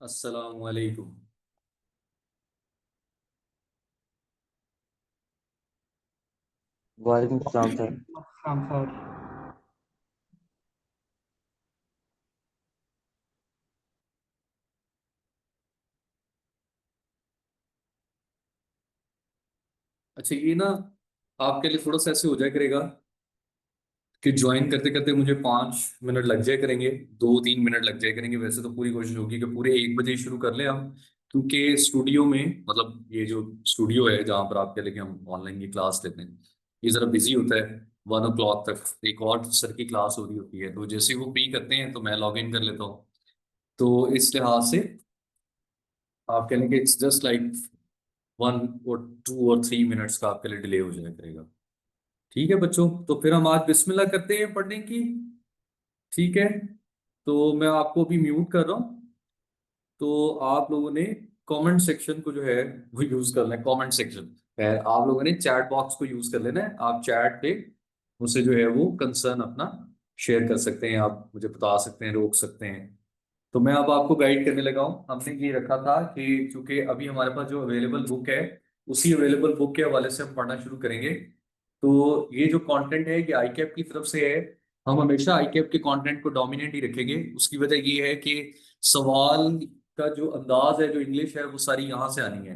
अस्सलाम वालेकुम। वालेकुम सलाम सर। हाँ सर। अच्छा, ये ना आपके लिए थोड़ा सा ऐसे हो जाया करेगा कि ज्वाइन करते करते मुझे 5 मिनट लग जाया करेंगे, 2-3 मिनट लग जाया करेंगे। वैसे तो पूरी कोशिश होगी कि पूरे 1 बजे ही शुरू कर लें हम, क्योंकि स्टूडियो में मतलब ये जो स्टूडियो है जहाँ पर आपके लिए हम ऑनलाइन की क्लास लेते हैं, ये ज़रा बिजी होता है। 1 o'clock तक एक और सर की क्लास हो रही होती है, तो जैसे ही वो फ्री करते हैं तो मैं लॉग इन कर लेता हूँ। तो इस लिहाज से आप कह लें कि इट्स जस्ट लाइक 1 और 2 और 3 मिनट्स का आपके लिए डिले हो जाया करेगा। ठीक है बच्चों, तो फिर हम आज बिस्मिल्लाह करते हैं पढ़ने की। ठीक है, तो मैं आपको अभी म्यूट कर रहा हूँ। तो आप लोगों ने कमेंट सेक्शन को जो है वो यूज करना है। कमेंट सेक्शन है, आप लोगों ने चैट बॉक्स को यूज कर लेना है। आप चैट पे मुझसे जो है वो कंसर्न अपना शेयर कर सकते हैं, आप मुझे बता सकते हैं, रोक सकते हैं। तो मैं अब आपको गाइड करने लगा हूँ। हमने ये रखा था कि चूंकि अभी हमारे पास जो अवेलेबल बुक है, उसी अवेलेबल बुक के हवाले से हम पढ़ना शुरू करेंगे। तो ये जो कंटेंट है ये आईकैप की तरफ से है। हम हमेशा आईकैप के कंटेंट को डोमिनेट ही रखेंगे। उसकी वजह ये है कि सवाल का जो अंदाज है, जो इंग्लिश है, वो सारी यहाँ से आनी है।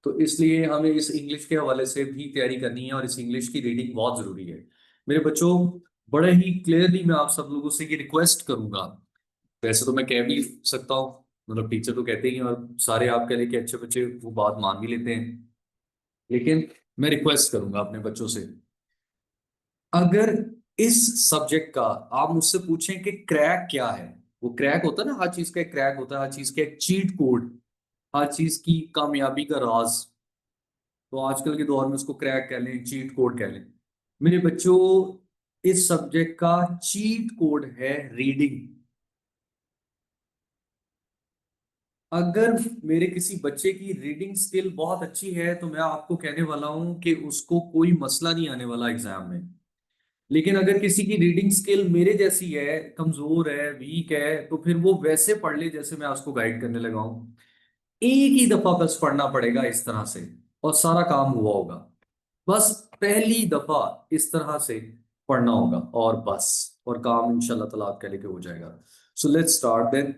तो इसलिए हमें इस इंग्लिश के हवाले से भी तैयारी करनी है, और इस इंग्लिश की रीडिंग बहुत जरूरी है। मेरे बच्चों, बड़े ही क्लियरली मैं आप सब लोगों से ये रिक्वेस्ट करूंगा। वैसे तो मैं कह भी सकता हूँ, मतलब टीचर तो कहते ही हैं, और सारे आप कह लें कि अच्छे बच्चे वो बात मान भी लेते हैं, लेकिन मैं रिक्वेस्ट करूंगा अपने बच्चों से, अगर इस सब्जेक्ट का आप मुझसे पूछें कि क्रैक क्या है। वो क्रैक होता है ना, हर चीज का एक क्रैक होता है, हर चीज का एक चीट कोड, हर चीज की कामयाबी का राज। तो आजकल के दौर में उसको क्रैक कह लें, चीट कोड कह लें। मेरे बच्चों, इस सब्जेक्ट का चीट कोड है रीडिंग। अगर मेरे किसी बच्चे की रीडिंग स्किल बहुत अच्छी है तो मैं आपको कहने वाला हूं कि उसको कोई मसला नहीं आने वाला एग्जाम में। लेकिन अगर किसी की रीडिंग स्किल मेरे जैसी है, कमजोर है, वीक है, तो फिर वो वैसे पढ़ ले जैसे मैं उसको गाइड करने लगा हूं। एक ही दफा बस पढ़ना पड़ेगा इस तरह से, और सारा काम हुआ होगा। बस पहली दफा इस तरह से पढ़ना होगा और बस, और काम इंशाल्लाह ताला आपके लेके हो जाएगा। So let's start then.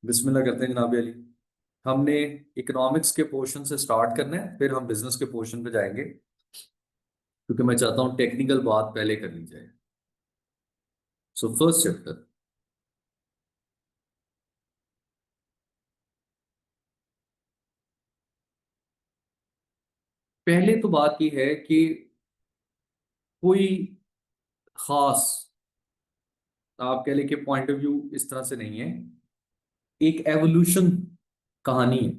बिस्मिल्लाह करते हैं जनाब अली। हमने इकोनॉमिक्स के पोर्शन से स्टार्ट करना है, फिर हम बिजनेस के पोर्शन पे जाएंगे, क्योंकि मैं चाहता हूं टेक्निकल बात पहले करनी जाए। So first chapter. पहले तो बात की है कि कोई खास, आप कह लें कि पॉइंट ऑफ व्यू इस तरह से नहीं है, एक एवोल्यूशन कहानी है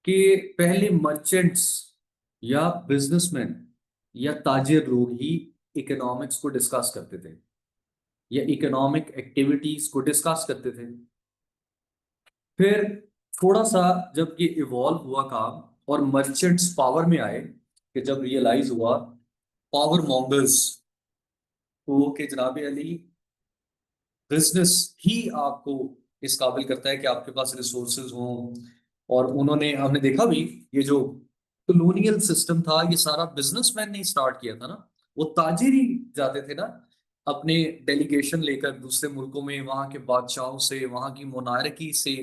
कि पहले मर्चेंट्स या बिजनेसमैन या ताजिर लोग ही इकोनॉमिक्स को डिस्कस करते थे, या इकोनॉमिक एक्टिविटीज को डिस्कस करते थे। फिर थोड़ा सा जब ये इवॉल्व हुआ काम, और मर्चेंट्स पावर में आए, कि जब रियलाइज हुआ पावर मॉन्गर्स को कि जनाब अली, बिजनेस ही आपको इस काबिल करता है कि आपके पास रिसोर्सेज हों। और उन्होंने, हमने देखा भी, ये जो कॉलोनियल सिस्टम था ये सारा बिजनेसमैन ने स्टार्ट किया था ना। वो ताजिर ही जाते थे ना अपने डेलीगेशन लेकर दूसरे मुल्कों में, वहां के बादशाहों से, वहां की मोनार्की से,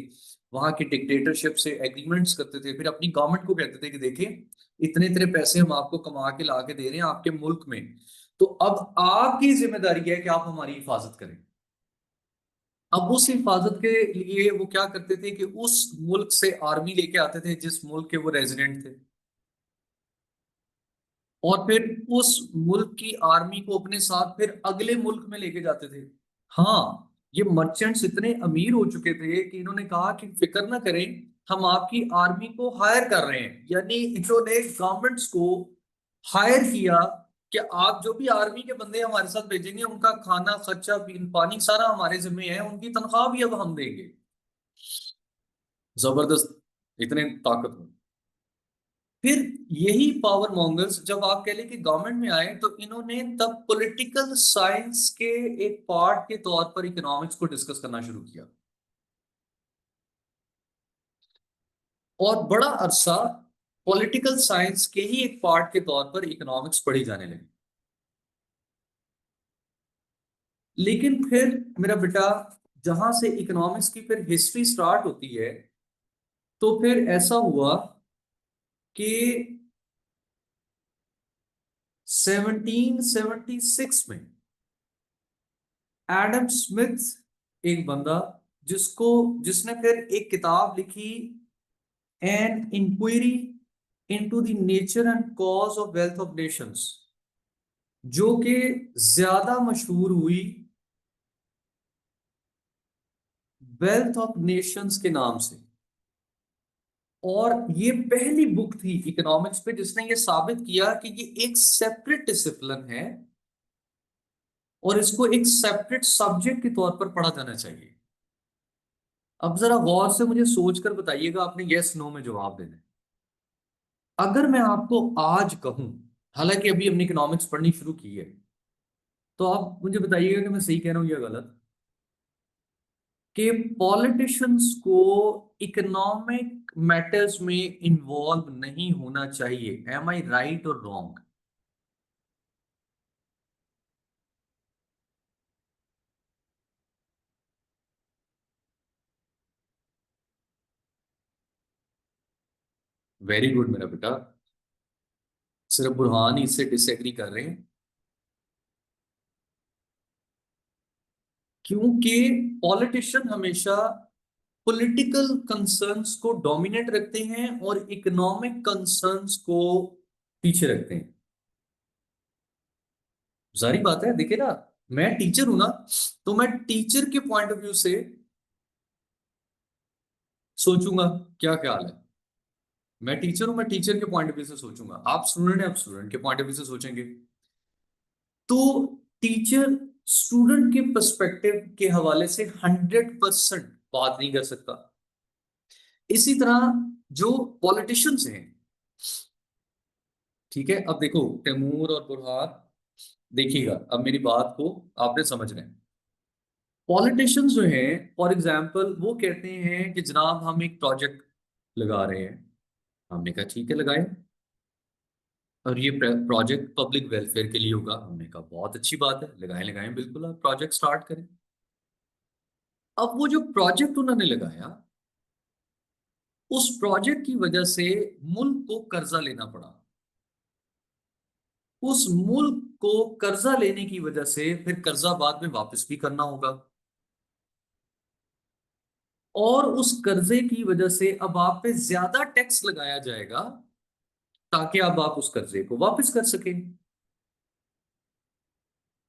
वहां की डिक्टेटरशिप से एग्रीमेंट्स करते थे, फिर अपनी गवर्नमेंट को कहते थे कि देखिए इतने इतने पैसे हम आपको कमा के ला के दे रहे हैं आपके मुल्क में, तो अब आपकी जिम्मेदारी है कि आप हमारी हिफाजत करें। अब उस हिफाजत के लिए वो क्या करते थे कि उस मुल्क से आर्मी लेके आते थे जिस मुल्क के वो रेजिडेंट थे, और फिर उस मुल्क की आर्मी को अपने साथ फिर अगले मुल्क में लेके जाते थे। हाँ, ये मर्चेंट्स इतने अमीर हो चुके थे कि इन्होंने कहा कि फिक्र ना करें, हम आपकी आर्मी को हायर कर रहे हैं। यानी इन्होंने गवर्नमेंट्स को हायर किया कि आप जो भी आर्मी के बंदे हमारे साथ भेजेंगे उनका खाना खर्चा पानी सारा हमारे जिम्मे है, उनकी तनख्वाह भी अब हम देंगे। जबरदस्त, इतने ताकतवर। फिर यही पावर मॉन्गर्स जब आप कह लें कि गवर्नमेंट में आए, तो इन्होंने तब पॉलिटिकल साइंस के एक पार्ट के तौर पर इकोनॉमिक्स को डिस्कस करना शुरू किया। और बड़ा अरसा पॉलिटिकल साइंस के ही एक पार्ट के तौर पर इकोनॉमिक्स पढ़ी जाने लगी। लेकिन फिर मेरा बेटा, जहां से इकोनॉमिक्स की फिर हिस्ट्री स्टार्ट होती है, तो फिर ऐसा हुआ कि 1776 में एडम स्मिथ, एक बंदा जिसको जिसने फिर एक किताब लिखी, an inquiry into the nature and cause of wealth of nations, जो कि ज्यादा मशहूर हुई वेल्थ ऑफ नेशंस के नाम से। और ये पहली बुक थी इकोनॉमिक्स पे जिसने ये साबित किया कि ये एक सेपरेट डिसिप्लिन है और इसको एक सेपरेट सब्जेक्ट के तौर पर पढ़ा जाना चाहिए। अब जरा गौर से मुझे सोचकर बताइएगा, आपने यस नो में जवाब देना है। अगर मैं आपको आज कहूं, हालांकि अभी हमने इकोनॉमिक्स पढ़नी शुरू की है, तो आप मुझे बताइएगा कि मैं सही कह रहा हूं या गलत, कि पॉलिटिशियंस को इकोनॉमिक मैटर्स में इन्वॉल्व नहीं होना चाहिए। एम आई राइट और रॉन्ग? वेरी गुड मेरा बेटा। सिर्फ बुरहान ही इससे डिसएग्री कर रहे हैं, क्योंकि पॉलिटिशियन हमेशा पॉलिटिकल कंसर्न्स को डोमिनेट रखते हैं और इकोनॉमिक कंसर्न्स को पीछे रखते हैं। जारी बात है, देखिए ना, मैं टीचर हूं ना, तो मैं टीचर के पॉइंट ऑफ व्यू से सोचूंगा। क्या ख्याल है? मैं टीचर हूं, मैं टीचर के पॉइंट ऑफ व्यू से सोचूंगा। आप स्टूडेंट हैं, आप स्टूडेंट के पॉइंट ऑफ व्यू से सोचेंगे। तो टीचर स्टूडेंट के पर्सपेक्टिव के हवाले से 100% बात नहीं कर सकता। इसी तरह जो पॉलिटिशियंस हैं, ठीक है, अब देखो तैमूर और बुरहान, देखिएगा अब मेरी बात को आपने समझना है। पॉलिटिशियंस जो हैं, फॉर एग्जांपल, वो कहते हैं कि जनाब हम एक प्रोजेक्ट लगा रहे हैं। हमने कहा ठीक है लगाएं, और ये प्रोजेक्ट पब्लिक वेलफेयर के लिए होगा। हमने कहा बहुत अच्छी बात है, लगाएं लगाएं, बिल्कुल आप प्रोजेक्ट स्टार्ट करें। अब वो जो प्रोजेक्ट उन्होंने लगाया, उस प्रोजेक्ट की वजह से मुल्क को कर्जा लेना पड़ा। उस मुल्क को कर्जा लेने की वजह से फिर कर्जा बाद में वापस भी करना होगा, और उस कर्जे की वजह से अब आप पे ज्यादा टैक्स लगाया जाएगा, ताकि अब आप उस कर्जे को वापस कर सकें।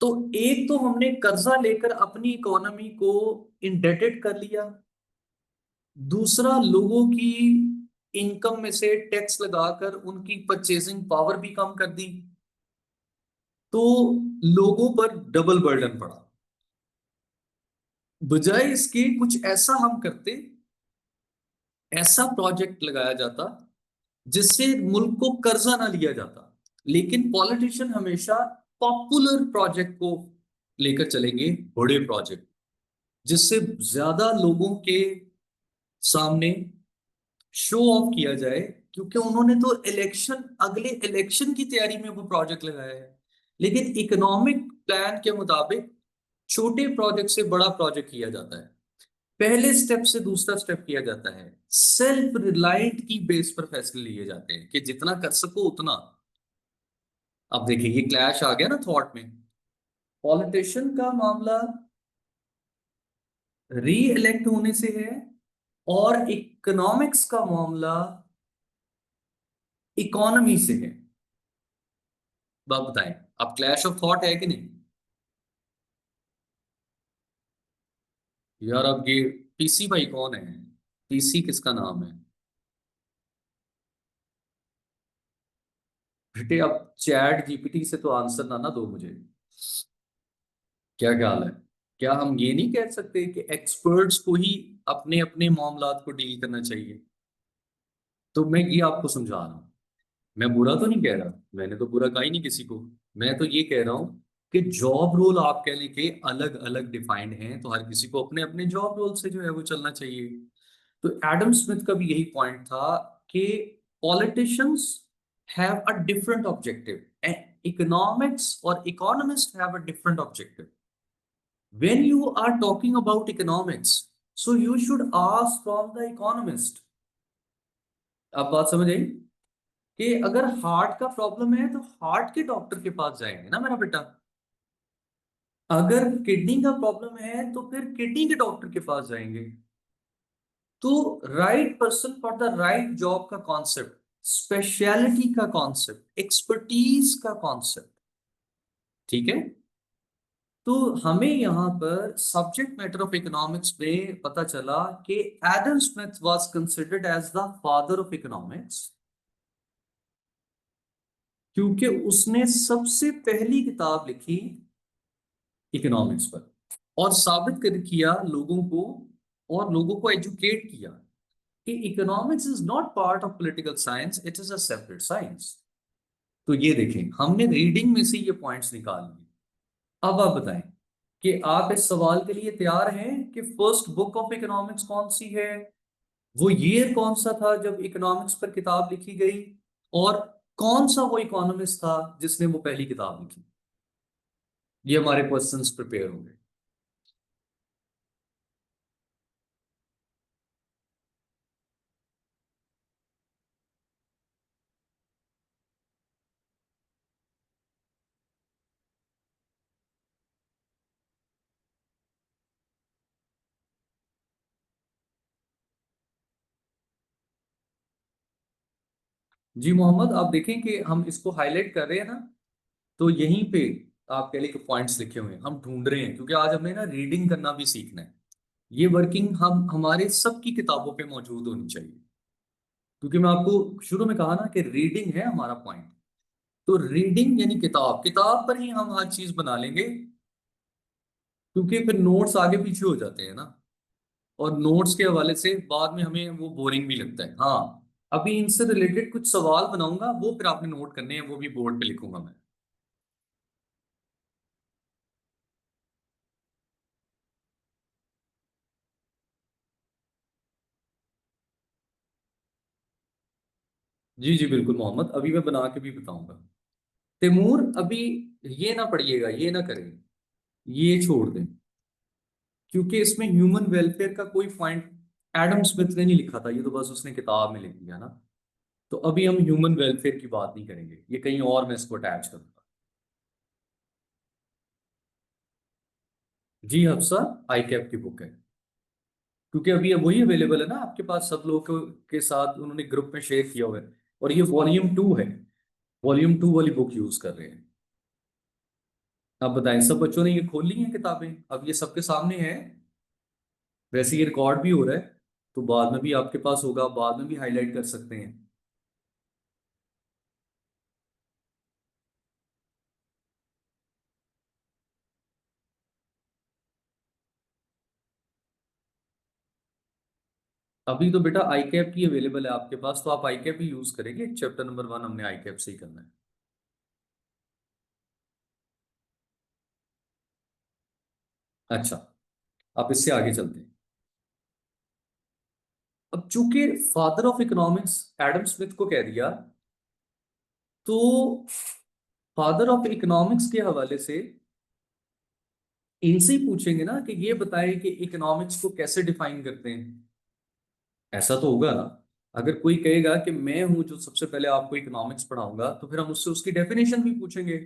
तो एक तो हमने कर्जा लेकर अपनी इकोनॉमी को इंडेटेड कर लिया, दूसरा लोगों की इनकम में से टैक्स लगाकर उनकी परचेजिंग पावर भी कम कर दी। तो लोगों पर डबल बर्डन पड़ा। बजाय इसके कुछ ऐसा हम करते, ऐसा प्रोजेक्ट लगाया जाता जिससे मुल्क को कर्जा ना लिया जाता। लेकिन पॉलिटिशियन हमेशा पॉपुलर प्रोजेक्ट को लेकर चलेंगे, बड़े प्रोजेक्ट, जिससे ज्यादा लोगों के सामने शो ऑफ किया जाए, क्योंकि उन्होंने तो इलेक्शन, अगले इलेक्शन की तैयारी में वो प्रोजेक्ट लगाया है। लेकिन इकोनॉमिक प्लान के मुताबिक छोटे प्रोजेक्ट से बड़ा प्रोजेक्ट किया जाता है, पहले स्टेप से दूसरा स्टेप किया जाता है, सेल्फ रिलायंट की बेस पर फैसले लिए जाते हैं कि जितना कर सको उतना। अब देखिए ये क्लैश आ गया ना थॉट में। पॉलिटिशियन का मामला री इलेक्ट होने से है, और इकोनॉमिक्स का मामला इकोनॉमी से है। अब बताएं, अब क्लैश ऑफ थॉट है कि नहीं? यार अब ये पीसी भाई कौन है? पीसी किसका नाम है? बेटे अब चैट जीपीटी से तो आंसर ना ना दो मुझे। क्या ख्याल है? क्या हम ये नहीं कह सकते कि एक्सपर्ट्स को ही अपने अपने मामलात को डील करना चाहिए? तो मैं ये आपको समझा रहा हूँ, मैं बुरा तो नहीं कह रहा, मैंने तो बुरा कहा ही नहीं किसी को। मैं तो ये कह रहा हूँ कि जॉब रोल आप कहने के अलग अलग डिफाइंड हैं, तो हर किसी को अपने अपने जॉब रोल से जो है वो चलना चाहिए। तो एडम स्मिथ का भी यही पॉइंट था कि politicians have a different objective and economics और economist have a different objective. When you are talking about economics, so you should ask from the economist. अब बात समझ आई कि अगर हार्ट का प्रॉब्लम है तो हार्ट के डॉक्टर के पास जाएंगे ना मेरा बेटा. अगर किडनी का प्रॉब्लम है तो फिर किडनी के डॉक्टर के पास जाएंगे. तो right person for the right job का कॉन्सेप्ट, स्पेशलिटी का कॉन्सेप्ट, एक्सपर्टीज का कॉन्सेप्ट. ठीक है. तो हमें यहाँ पर सब्जेक्ट मैटर ऑफ इकोनॉमिक्स में पता चला कि Adam Smith was considered as the father of economics, क्योंकि उसने सबसे पहली किताब लिखी इकोनॉमिक्स पर और साबित कर किया लोगों को, और लोगों को एजुकेट किया कि economics is not part of political science, it is a separate science. तो ये देखें, हमने रीडिंग में से ये पॉइंट्स निकाल लिए. अब आप बताएं कि आप इस सवाल के लिए तैयार हैं कि फर्स्ट बुक ऑफ इकोनॉमिक्स कौन सी है, वो ईयर कौन सा था जब इकोनॉमिक्स पर किताब लिखी गई, और कौन सा वो इकोनॉमिस्ट था जिसने वो पहली किताब लिखी. ये हमारे क्वेश्चंस प्रिपेयर होंगे. जी मोहम्मद, आप देखें कि हम इसको हाईलाइट कर रहे हैं ना, तो यहीं पे आपके लिए पॉइंट्स लिखे हुए हैं, हम ढूंढ रहे हैं, क्योंकि आज हमें ना रीडिंग करना भी सीखना है. ये वर्किंग हम हमारे सबकी किताबों पे मौजूद होनी चाहिए, क्योंकि मैं आपको शुरू में कहा ना कि रीडिंग है हमारा पॉइंट. तो रीडिंग यानी किताब, किताब पर ही हम हर चीज बना लेंगे, क्योंकि फिर नोट्स आगे पीछे हो जाते हैं ना, और नोट्स के हवाले से बाद में हमें वो बोरिंग भी लगता है. हाँ, अभी इनसे रिलेटेड कुछ सवाल बनाऊंगा, वो फिर आपने नोट करने हैं, वो भी बोर्ड पे लिखूंगा मैं. जी जी बिल्कुल मोहम्मद, अभी मैं बना के भी बताऊंगा. तैमूर, अभी ये ना पढ़िएगा, ये ना करें, ये छोड़ दें, क्योंकि इसमें ह्यूमन वेलफेयर का कोई पॉइंट एडम स्मिथ ने नहीं लिखा था, ये तो बस उसने किताब में लिख दिया ना. तो अभी हम ह्यूमन वेलफेयर की बात नहीं करेंगे, ये कहीं और मैं इसको अटैच करूंगा. जी हफ्सा, आई कैप की बुक है, क्योंकि अभी वही अवेलेबल है ना आपके पास, सब लोगों के साथ उन्होंने ग्रुप में शेयर किया हुआ है. और ये वॉल्यूम 2 है, वॉल्यूम 2 वाली बुक यूज कर रहे हैं. अब बताएं, सब बच्चों ने ये खोल ली हैं किताबें, अब ये सबके सामने है. वैसे ये रिकॉर्ड भी हो रहा है, तो बाद में भी आपके पास होगा, बाद में भी हाईलाइट कर सकते हैं. अभी तो बेटा आई कैप की अवेलेबल है आपके पास, तो आप आई कैप ही यूज करेंगे. चैप्टर नंबर 1 हमने आई कैप से ही करना है. अच्छा, आप इससे आगे चलते हैं. अब चूंकि father of economics Adam Smith को कह दिया, तो फादर ऑफ इकोनॉमिक्स के हवाले से इनसे ही पूछेंगे ना कि ये बताएं कि इकोनॉमिक्स को कैसे डिफाइन करते हैं. ऐसा तो होगा ना. अगर कोई कहेगा कि मैं हूं जो सबसे पहले आपको इकोनॉमिक्स पढ़ाऊंगा, तो फिर हम उससे उसकी डेफिनेशन भी पूछेंगे,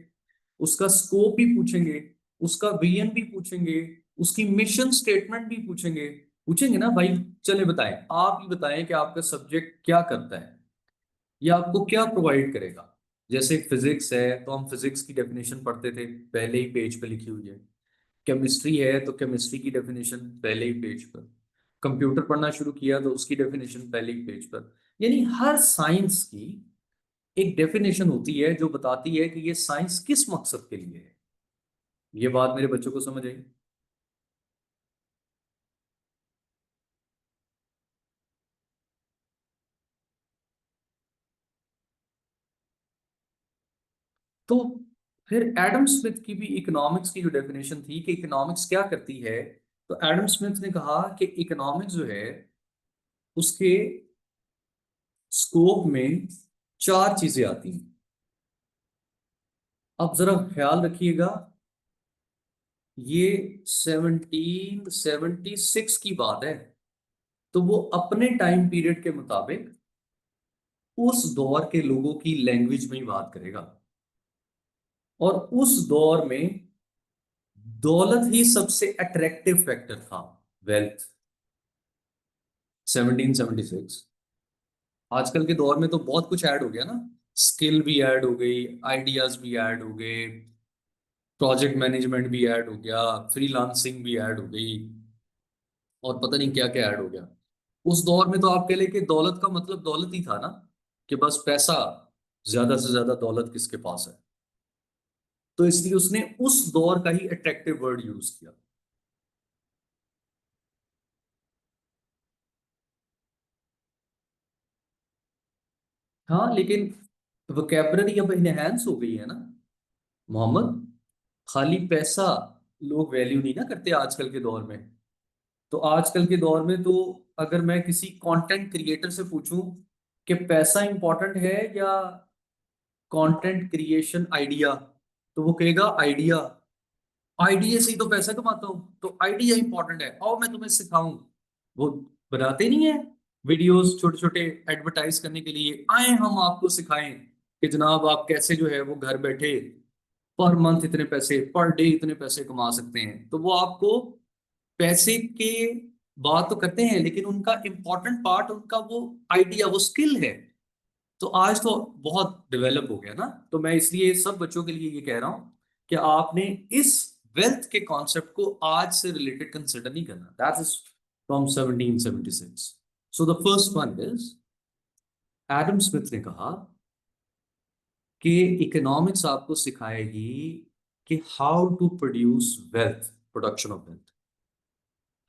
उसका स्कोप भी पूछेंगे, उसका विजन भी पूछेंगे, उसकी मिशन स्टेटमेंट भी पूछेंगे. पूछेंगे ना भाई. चले बताएं, आप ही बताएं कि आपका सब्जेक्ट क्या करता है, या आपको क्या प्रोवाइड करेगा. जैसे फिजिक्स है तो हम फिजिक्स की डेफिनेशन पढ़ते थे, पहले ही पेज पे लिखी हुई है. केमिस्ट्री है तो केमिस्ट्री की डेफिनेशन पहले ही पेज पर. कंप्यूटर पढ़ना शुरू किया तो उसकी डेफिनेशन पहले ही पेज पर. यानी हर साइंस की एक डेफिनेशन होती है जो बताती है कि ये साइंस किस मकसद के लिए है. ये बात मेरे बच्चों को समझ आई. तो फिर एडम स्मिथ की भी इकोनॉमिक्स की जो डेफिनेशन थी कि इकोनॉमिक्स क्या करती है, तो एडम स्मिथ ने कहा कि इकोनॉमिक्स जो है उसके स्कोप में चार चीजें आती हैं। अब जरा ख्याल रखिएगा, ये 1776 की बात है। तो वो अपने टाइम पीरियड के मुताबिक उस दौर के लोगों की लैंग्वेज में ही बात करेगा। और उस दौर में दौलत ही सबसे अट्रैक्टिव फैक्टर था। वेल्थ। 1776। आजकल के दौर में तो बहुत कुछ ऐड हो गया ना। स्किल भी ऐड हो गई, आइडियाज भी ऐड हो गए, प्रोजेक्ट मैनेजमेंट भी ऐड हो गया, फ्रीलांसिंग भी ऐड हो गई, और पता नहीं क्या क्या ऐड हो गया। उस दौर में तो आप कह ले कि दौलत का मतलब दौलत ही था ना, कि बस पैसा, ज्यादा से ज्यादा दौलत किसके पास है। तो इसलिए उसने उस दौर का ही अट्रैक्टिव वर्ड यूज किया। हाँ, लेकिन वोकेबलरी अब इनहेंस हो गई है ना मोहम्मद। खाली पैसा लोग वैल्यू नहीं ना करते आजकल के दौर में। तो आजकल के दौर में तो अगर मैं किसी कंटेंट क्रिएटर से पूछूं कि पैसा इंपॉर्टेंट है या कंटेंट क्रिएशन आइडिया, तो वो कहेगा आइडिया। आइडिया से ही तो पैसा कमाता हूँ, तो आइडिया इंपॉर्टेंट है और मैं तुम्हें सिखाऊं। वो बनाते नहीं है वीडियोस छोटे छोटे एडवर्टाइज करने के लिए, आए हम आपको सिखाएं कि जनाब आप कैसे जो है वो घर बैठे पर मंथ इतने पैसे, पर डे इतने पैसे कमा सकते हैं। तो वो आपको पैसे के बात तो करते हैं, लेकिन उनका इंपॉर्टेंट पार्ट उनका वो आइडिया, वो स्किल है। तो आज तो बहुत डेवलप हो गया ना। तो मैं इसलिए सब बच्चों के लिए ये कह रहा हूं कि आपने इस वेल्थ के कॉन्सेप्ट को आज से रिलेटेड कंसिडर नहीं करना। That is from 1776। So the first one is, Adam Smith ने कहा कि इकोनॉमिक्स आपको सिखाएगी कि how to produce wealth, production of wealth,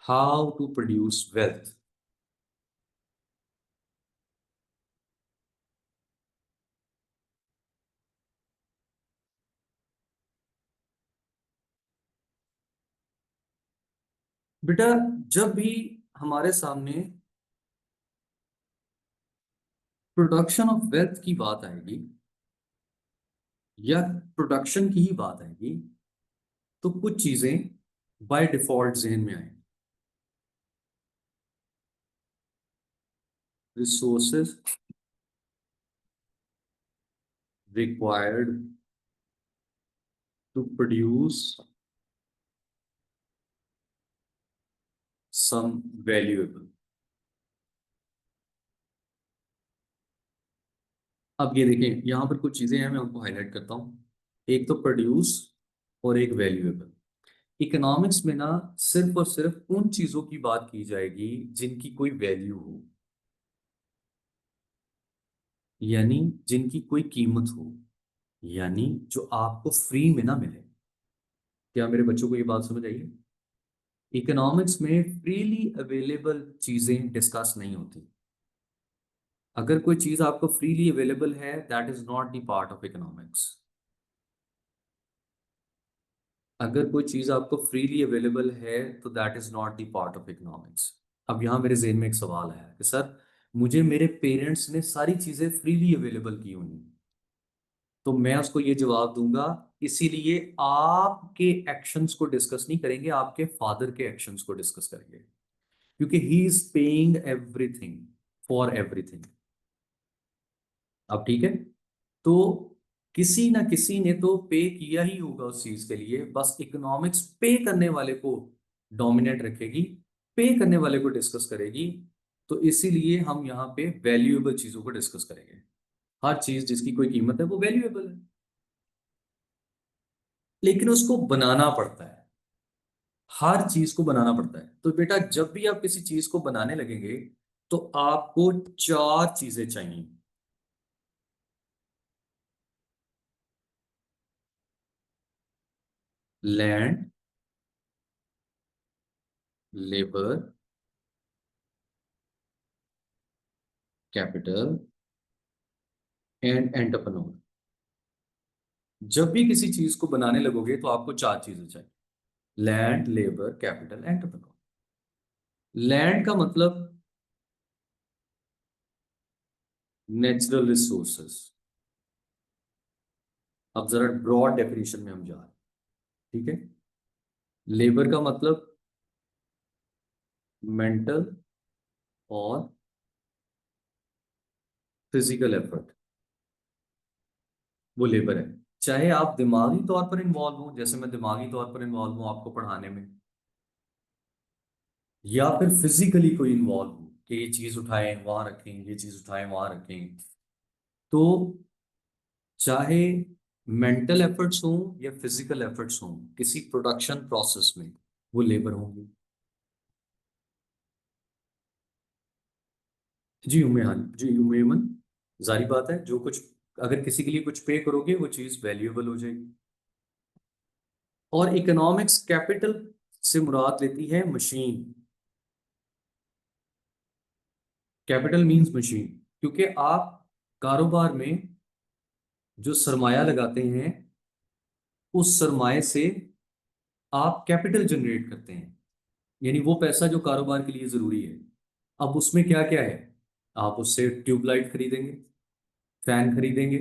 how to produce wealth. बेटा, जब भी हमारे सामने प्रोडक्शन ऑफ वेल्थ की बात आएगी या प्रोडक्शन की ही बात आएगी, तो कुछ चीजें बाय डिफॉल्ट जहन में आए। Resources required to produce some valuable. अब ये देखें, यहां पर कुछ चीजें हैं, मैं उनको हाईलाइट करता हूं। एक तो प्रोड्यूस और एक वैल्यूएबल। इकोनॉमिक्स में ना सिर्फ और सिर्फ उन चीजों की बात की जाएगी जिनकी कोई वैल्यू हो, यानी जिनकी कोई कीमत हो, यानी जो आपको फ्री में ना मिले। क्या मेरे बच्चों को ये बात समझ आई है? इकोनॉमिक्स में फ्रीली अवेलेबल चीजें डिस्कस नहीं होती। अगर कोई चीज आपको फ्रीली अवेलेबल है, that is not the part of economics. अगर कोई चीज आपको फ्रीली अवेलेबल है तो that is not the part of economics. अब यहाँ मेरे जेहन में एक सवाल है कि सर, मुझे मेरे पेरेंट्स ने सारी चीजें फ्रीली अवेलेबल की हुई हैं। तो मैं उसको ये जवाब दूंगा, इसीलिए आपके एक्शंस को डिस्कस नहीं करेंगे, आपके फादर के एक्शंस को डिस्कस करेंगे, क्योंकि he is paying everything for everything. अब ठीक है। तो किसी ना किसी ने तो पे किया ही होगा उस चीज के लिए, बस इकोनॉमिक्स पे करने वाले को डोमिनेट रखेगी, पे करने वाले को डिस्कस करेगी। तो इसीलिए हम यहाँ पे वैल्यूएबल चीजों को डिस्कस करेंगे। हर चीज जिसकी कोई कीमत है वो वैल्यूएबल है, लेकिन उसको बनाना पड़ता है। हर चीज को बनाना पड़ता है। तो बेटा, जब भी आप किसी चीज को बनाने लगेंगे तो आपको चार चीजें चाहिए। Land, labour, capital and entrepreneur. जब भी किसी चीज को बनाने लगोगे तो आपको चार चीजें चाहिए। Land, labour, capital, entrepreneur. Land का मतलब नेचुरल रिसोर्सेस। अब जरा ब्रॉड डेफिनेशन में हम जा रहे हैं। ठीक है। लेबर का मतलब मेंटल और फिजिकल एफर्ट, वो लेबर है। चाहे आप दिमागी तौर पर इन्वॉल्व हो, जैसे मैं दिमागी तौर पर इन्वॉल्व हूं आपको पढ़ाने में, या फिर फिजिकली कोई इन्वॉल्व हो कि ये चीज उठाएं वहां रखें, ये चीज उठाएं वहां रखें, तो चाहे मेंटल एफर्ट्स हों या फिजिकल एफर्ट्स हों किसी प्रोडक्शन प्रोसेस में, वो लेबर होंगी। जी उमेयान, जी उमेमन, जारी बात है, जो कुछ अगर किसी के लिए कुछ पे करोगे वो चीज वैल्यूएबल हो जाएगी। और इकोनॉमिक्स कैपिटल से मुराद लेती है मशीन। कैपिटल मींस मशीन, क्योंकि आप कारोबार में जो सरमाया लगाते हैं, उस सरमाए से आप कैपिटल जनरेट करते हैं, यानी वो पैसा जो कारोबार के लिए जरूरी है। अब उसमें क्या क्या है, आप उससे ट्यूबलाइट खरीदेंगे, फैन खरीदेंगे,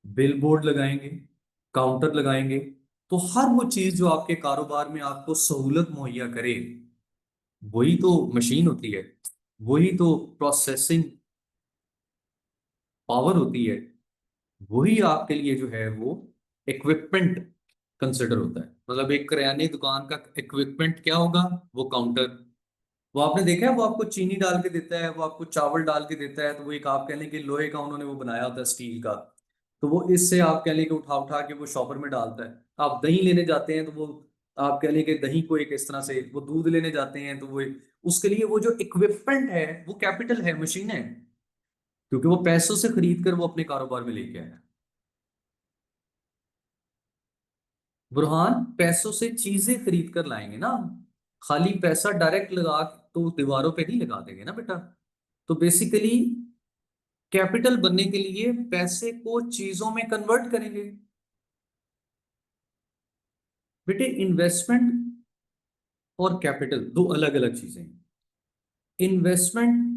बिल बोर्ड लगाएंगे, काउंटर लगाएंगे। तो हर वो चीज जो आपके कारोबार में आपको सहूलत मुहैया करे, वही तो मशीन होती है, वही तो प्रोसेसिंग पावर होती है, वही आपके लिए जो है वो इक्विपमेंट कंसिडर होता है। मतलब एक किराने दुकान का इक्विपमेंट क्या होगा, वो काउंटर। वो आपने देखा है, वो आपको चीनी डाल के देता है, वो आपको चावल डाल के देता है, तो वो एक आप कह लें कि लोहे का उन्होंने वो बनाया होता है, स्टील का। तो वो इससे आप कह लें कि उठा उठा के वो शॉपर में डालता है। आप दही लेने जाते हैं तो वो आप कह लें कि दही को एक इस तरह से, वो दूध लेने जाते हैं तो वो उसके लिए वो जो इक्विपमेंट है वो कैपिटल है, मशीन है, क्योंकि वो पैसों से खरीद कर वो अपने कारोबार में लेके आया। बुरहान, पैसों से चीजें खरीद कर लाएंगे ना हम। खाली पैसा डायरेक्ट लगा तो दीवारों पे नहीं लगा देंगे ना बेटा। तो बेसिकली कैपिटल बनने के लिए पैसे को चीजों में कन्वर्ट करेंगे। बेटे इन्वेस्टमेंट और कैपिटल दो अलग अलग चीजें हैं। इन्वेस्टमेंट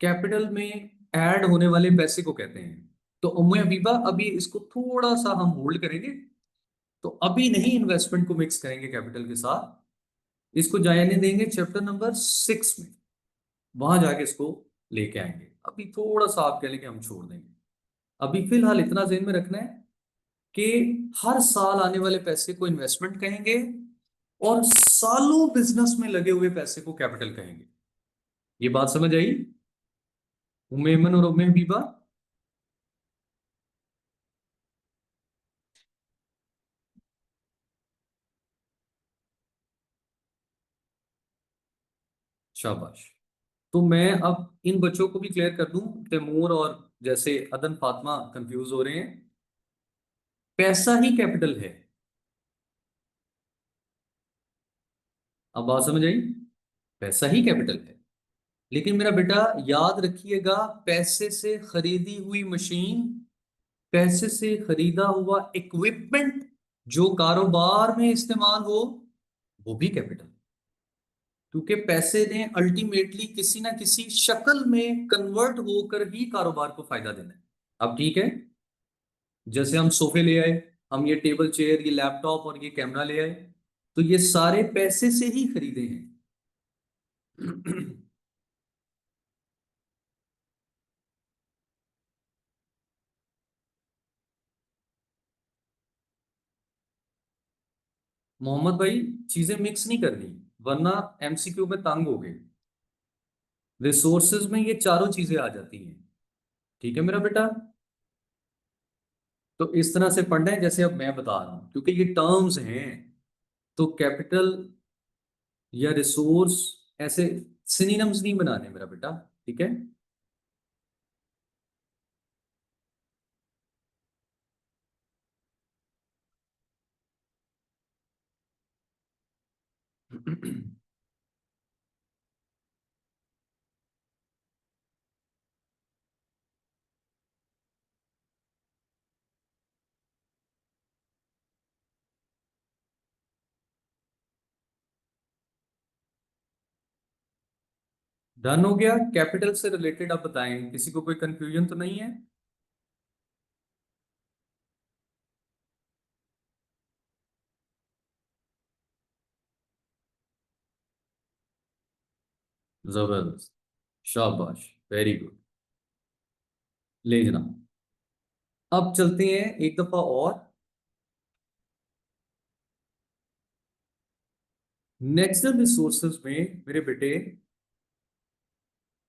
कैपिटल में ऐड होने वाले पैसे को कहते हैं। तो उम्मे हबीबा अभी इसको थोड़ा सा हम होल्ड करेंगे, तो अभी नहीं इन्वेस्टमेंट को मिक्स करेंगे कैपिटल के साथ। इसको जाने देंगे चैप्टर नंबर 6 में, वहां जाके इसको लेके आएंगे। अभी थोड़ा सा आप कह लें कि हम छोड़ देंगे। अभी फिलहाल इतना ज़हन में रखना है कि हर साल आने वाले पैसे को इन्वेस्टमेंट कहेंगे, और सालों बिजनेस में लगे हुए पैसे को कैपिटल कहेंगे। ये बात समझ आई उम्मे और उम्मे हबीबा? शाबाश। तो मैं अब इन बच्चों को भी क्लियर कर दूं, तैमूर और जैसे अदन फातिमा कंफ्यूज हो रहे हैं। पैसा ही कैपिटल है। अब बात समझ आई, पैसा ही कैपिटल है। लेकिन मेरा बेटा याद रखिएगा, पैसे से खरीदी हुई मशीन, पैसे से खरीदा हुआ इक्विपमेंट जो कारोबार में इस्तेमाल हो, वो भी कैपिटल। क्योंकि पैसे ने अल्टीमेटली किसी ना किसी शक्ल में कन्वर्ट होकर ही कारोबार को फायदा देना है। अब ठीक है, जैसे हम सोफे ले आए, हम ये टेबल चेयर, ये लैपटॉप और ये कैमरा ले आए, तो ये सारे पैसे से ही खरीदे हैं। मोहम्मद भाई, चीजें मिक्स नहीं करनी, वरना एमसीक्यू में तंग हो गए। रिसोर्सेज में ये चारों चीजें आ जाती हैं। ठीक है मेरा बेटा। तो इस तरह से पढ़ना है जैसे अब मैं बता रहा हूं, क्योंकि ये टर्म्स हैं। तो कैपिटल या रिसोर्स ऐसे सिनोनिम्स नहीं बनाने मेरा बेटा। ठीक है। डन हो गया। कैपिटल से रिलेटेड आप बताएं, किसी को कोई कंफ्यूजन तो नहीं है? जबरदस्त, शाबाश, वेरी गुड। ले जना, अब चलते हैं एक दफा और। नेचुरल रिसोर्सेज में मेरे बेटे,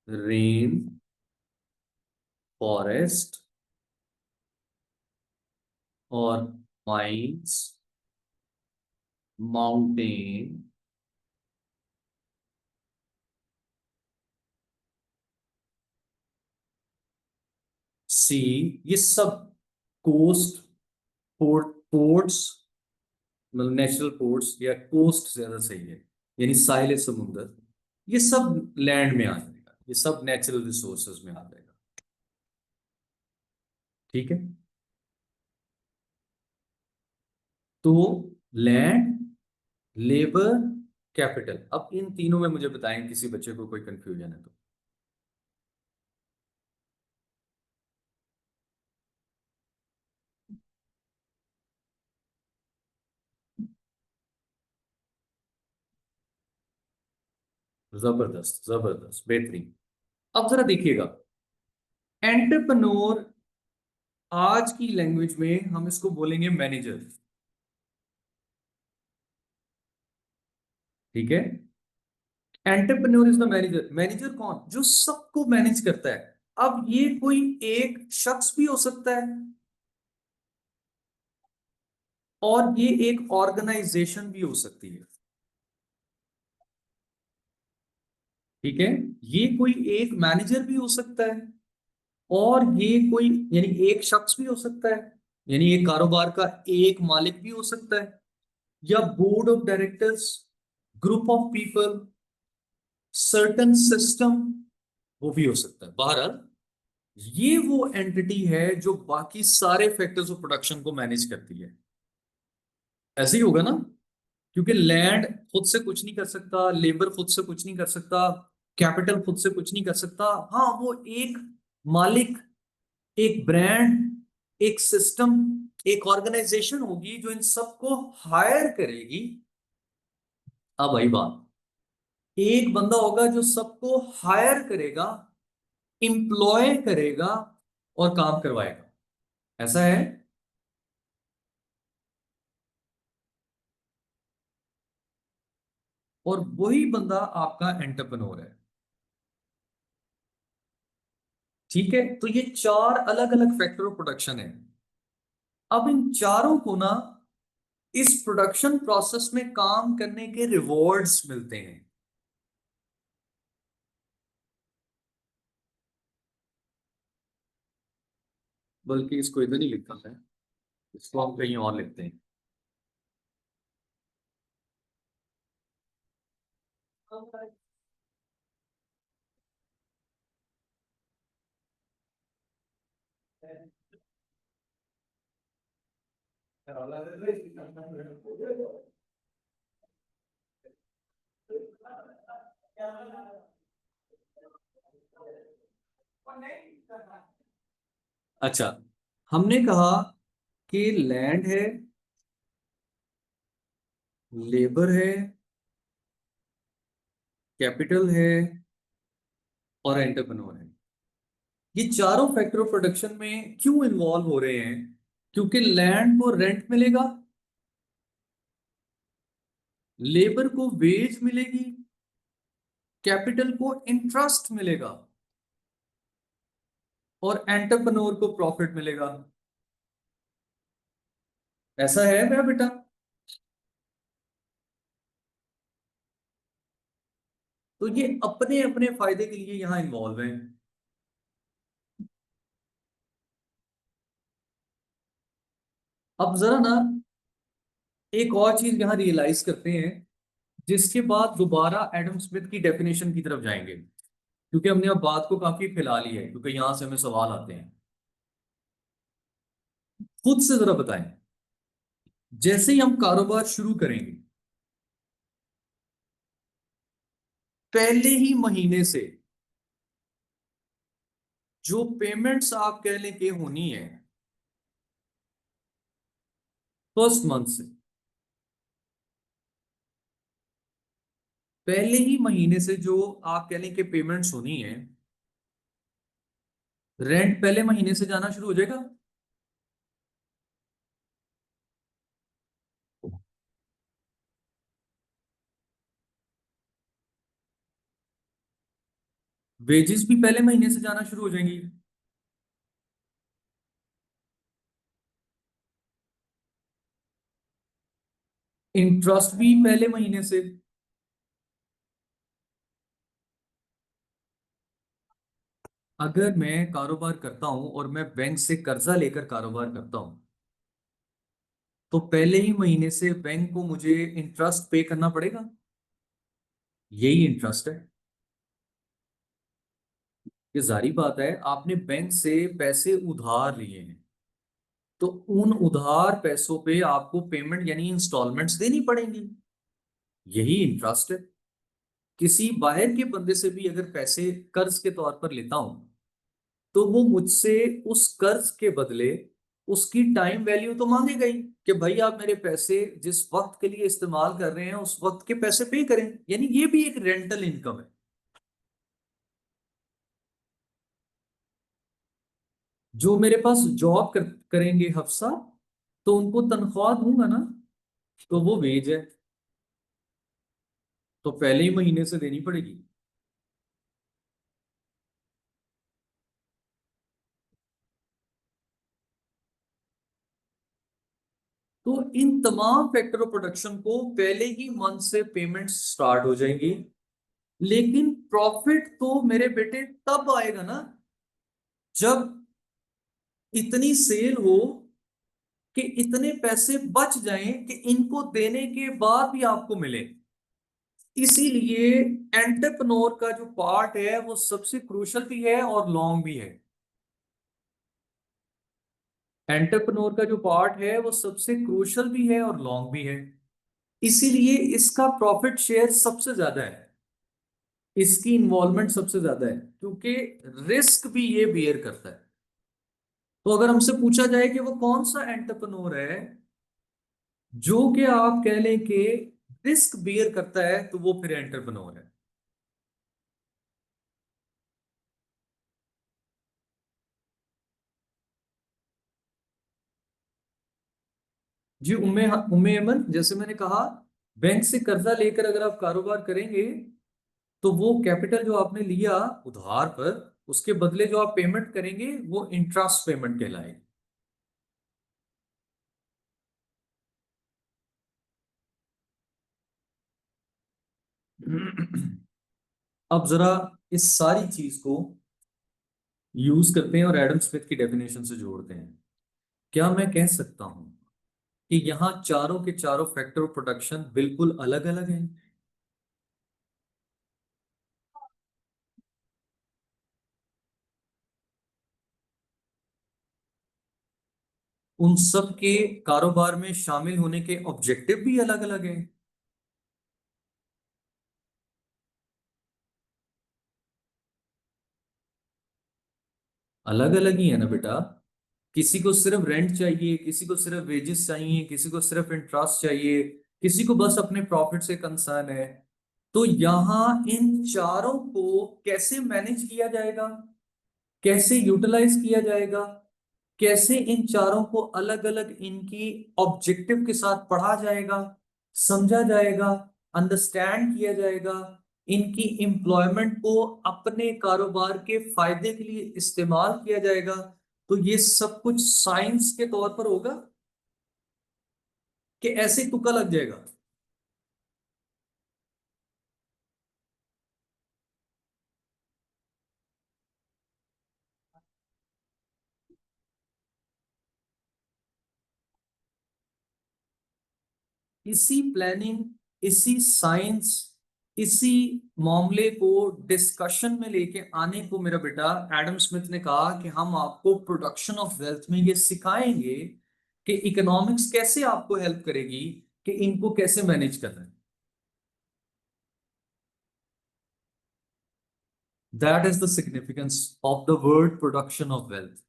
रेन, फॉरेस्ट और माइंस, माउंटेन, सी, ये सब, कोस्ट, पोर्ट्स, मतलब नेचुरल पोर्ट्स या कोस्ट ज्यादा सही है, यानी साहिल समुंदर, ये सब लैंड में आ जाएगा, ये सब नेचुरल रिसोर्सेज में आ जाएगा। ठीक है, तो लैंड, लेबर, कैपिटल, अब इन तीनों में मुझे बताएं, किसी बच्चे को कोई कंफ्यूजन है तो। जबरदस्त, जबरदस्त, बेहतरीन। अब जरा देखिएगा, एंटरप्रेन्योर, आज की लैंग्वेज में हम इसको बोलेंगे मैनेजर। ठीक है, entrepreneur is the manager. Manager कौन? जो सबको मैनेज करता है। अब ये कोई एक शख्स भी हो सकता है, और ये एक ऑर्गेनाइजेशन भी हो सकती है। ठीक है, ये कोई एक मैनेजर भी हो सकता है, और ये कोई, यानी एक शख्स भी हो सकता है, यानी एक कारोबार का एक मालिक भी हो सकता है, या board of directors, group of people, certain system, वो भी हो सकता है। बहरहाल, ये वो एंटिटी है जो बाकी सारे फैक्टर्स ऑफ प्रोडक्शन को मैनेज करती है। ऐसे ही होगा ना, क्योंकि लैंड खुद से कुछ नहीं कर सकता, लेबर खुद से कुछ नहीं कर सकता, कैपिटल खुद से कुछ नहीं कर सकता। हाँ, वो एक मालिक, एक ब्रांड, एक सिस्टम, एक ऑर्गेनाइजेशन होगी जो इन सबको हायर करेगी। अब भाई बात, एक बंदा होगा जो सबको हायर करेगा, इंप्लॉय करेगा और काम करवाएगा। ऐसा है। और वही बंदा आपका एंटरप्रेन्योर है। ठीक है, तो ये चार अलग अलग फैक्टर ऑफ प्रोडक्शन है। अब इन चारों को ना, इस प्रोडक्शन प्रोसेस में काम करने के रिवॉर्ड्स मिलते हैं। बल्कि इसको इधर नहीं लिखा है, इसको हम कहीं और लिखते हैं। अच्छा, हमने कहा कि लैंड है, लेबर है, कैपिटल है, और एंटरप्रेन्योर है। ये चारों फैक्टर ऑफ प्रोडक्शन में क्यों इन्वॉल्व हो रहे हैं? क्योंकि लैंड को रेंट मिलेगा, लेबर को वेज मिलेगी, कैपिटल को इंटरेस्ट मिलेगा, और एंटरप्रेन्योर को प्रॉफिट मिलेगा। ऐसा है मेरा बेटा? तो ये अपने अपने फायदे के लिए यहां इन्वॉल्व है। अब जरा ना, एक और चीज यहां रियलाइज करते हैं, जिसके बाद दोबारा एडम स्मिथ की डेफिनेशन की तरफ जाएंगे, क्योंकि हमने अब बात को काफी फैला ली है, क्योंकि यहां से हमें सवाल आते हैं। खुद से जरा बताएं, जैसे ही हम कारोबार शुरू करेंगे, पहले ही महीने से जो पेमेंट्स आप कह लें कि होनी है फर्स्ट मंथ से, पहले ही महीने से जो आप कह लें कि पेमेंट्स होनी है, रेंट पहले महीने से जाना शुरू हो जाएगा। वेजेस भी पहले महीने से जाना शुरू हो जाएंगी। इंटरेस्ट भी पहले महीने से। अगर मैं कारोबार करता हूं और मैं बैंक से कर्जा लेकर कारोबार करता हूं, तो पहले ही महीने से बैंक को मुझे इंटरेस्ट पे करना पड़ेगा। यही इंटरेस्ट है। ये जारी बात है, आपने बैंक से पैसे उधार लिए हैं, तो उन उधार पैसों पे आपको पेमेंट यानी इंस्टॉलमेंट्स देनी पड़ेंगी। यही इंटरेस्ट है। किसी बाहर के बंदे से भी अगर पैसे कर्ज के तौर पर लेता हूं, तो वो मुझसे उस कर्ज के बदले उसकी टाइम वैल्यू तो मांगेगा ही, कि भाई आप मेरे पैसे जिस वक्त के लिए इस्तेमाल कर रहे हैं उस वक्त के पैसे पे करें। यानी ये भी एक रेंटल इनकम है। जो मेरे पास जॉब करेंगे हफ्सा, तो उनको तनख्वाह दूंगा ना, तो वो वेज है, तो पहले ही महीने से देनी पड़ेगी। तो इन तमाम फैक्टर ऑफ प्रोडक्शन को पहले ही मंथ से पेमेंट स्टार्ट हो जाएंगी। लेकिन प्रॉफिट तो मेरे बेटे तब आएगा ना, जब इतनी सेल हो कि इतने पैसे बच जाएं कि इनको देने के बाद भी आपको मिले। इसीलिए एंटरप्रेन्योर का जो पार्ट है वो सबसे क्रूशल भी है और लॉन्ग भी है। एंटरप्रेन्योर का जो पार्ट है वो सबसे क्रूशल भी है और लॉन्ग भी है। इसीलिए इसका प्रॉफिट शेयर सबसे ज्यादा है, इसकी इन्वॉल्वमेंट सबसे ज्यादा है, क्योंकि रिस्क भी ये बियर करता है। तो अगर हमसे पूछा जाए कि वो कौन सा एंटरप्रेन्योर है जो कि आप कह लें कि रिस्क बियर करता है, तो वो फिर एंटरप्रेन्योर है। जी उम्मे उम्मे अमन, जैसे मैंने कहा, बैंक से कर्जा लेकर अगर आप कारोबार करेंगे, तो वो कैपिटल जो आपने लिया उधार पर, उसके बदले जो आप पेमेंट करेंगे वो इंटरेस्ट पेमेंट कहलाएगी। अब जरा इस सारी चीज को यूज करते हैं और एडम स्मिथ की डेफिनेशन से जोड़ते हैं। क्या मैं कह सकता हूं कि यहाँ चारों के चारों फैक्टर ऑफ प्रोडक्शन बिल्कुल अलग अलग हैं? उन सब के कारोबार में शामिल होने के ऑब्जेक्टिव भी अलग अलग हैं। अलग अलग ही है ना बेटा। किसी को सिर्फ रेंट चाहिए, किसी को सिर्फ वेजेस चाहिए, किसी को सिर्फ इंटरेस्ट चाहिए, किसी को बस अपने प्रॉफिट से कंसर्न है। तो यहाँ इन चारों को कैसे मैनेज किया जाएगा, कैसे यूटिलाइज किया जाएगा, कैसे इन चारों को अलग अलग इनकी ऑब्जेक्टिव के साथ पढ़ा जाएगा, समझा जाएगा, अंडरस्टैंड किया जाएगा, इनकी एम्प्लॉयमेंट को अपने कारोबार के फायदे के लिए इस्तेमाल किया जाएगा, तो ये सब कुछ साइंस के तौर पर होगा कि ऐसे ही तुक्का लग जाएगा? इसी प्लानिंग, इसी साइंस, इसी मामले को डिस्कशन में लेके आने को मेरा बेटा एडम स्मिथ ने कहा कि हम आपको प्रोडक्शन ऑफ वेल्थ में ये सिखाएंगे कि इकोनॉमिक्स कैसे आपको हेल्प करेगी कि इनको कैसे मैनेज करना है। That is the significance of the word production of wealth.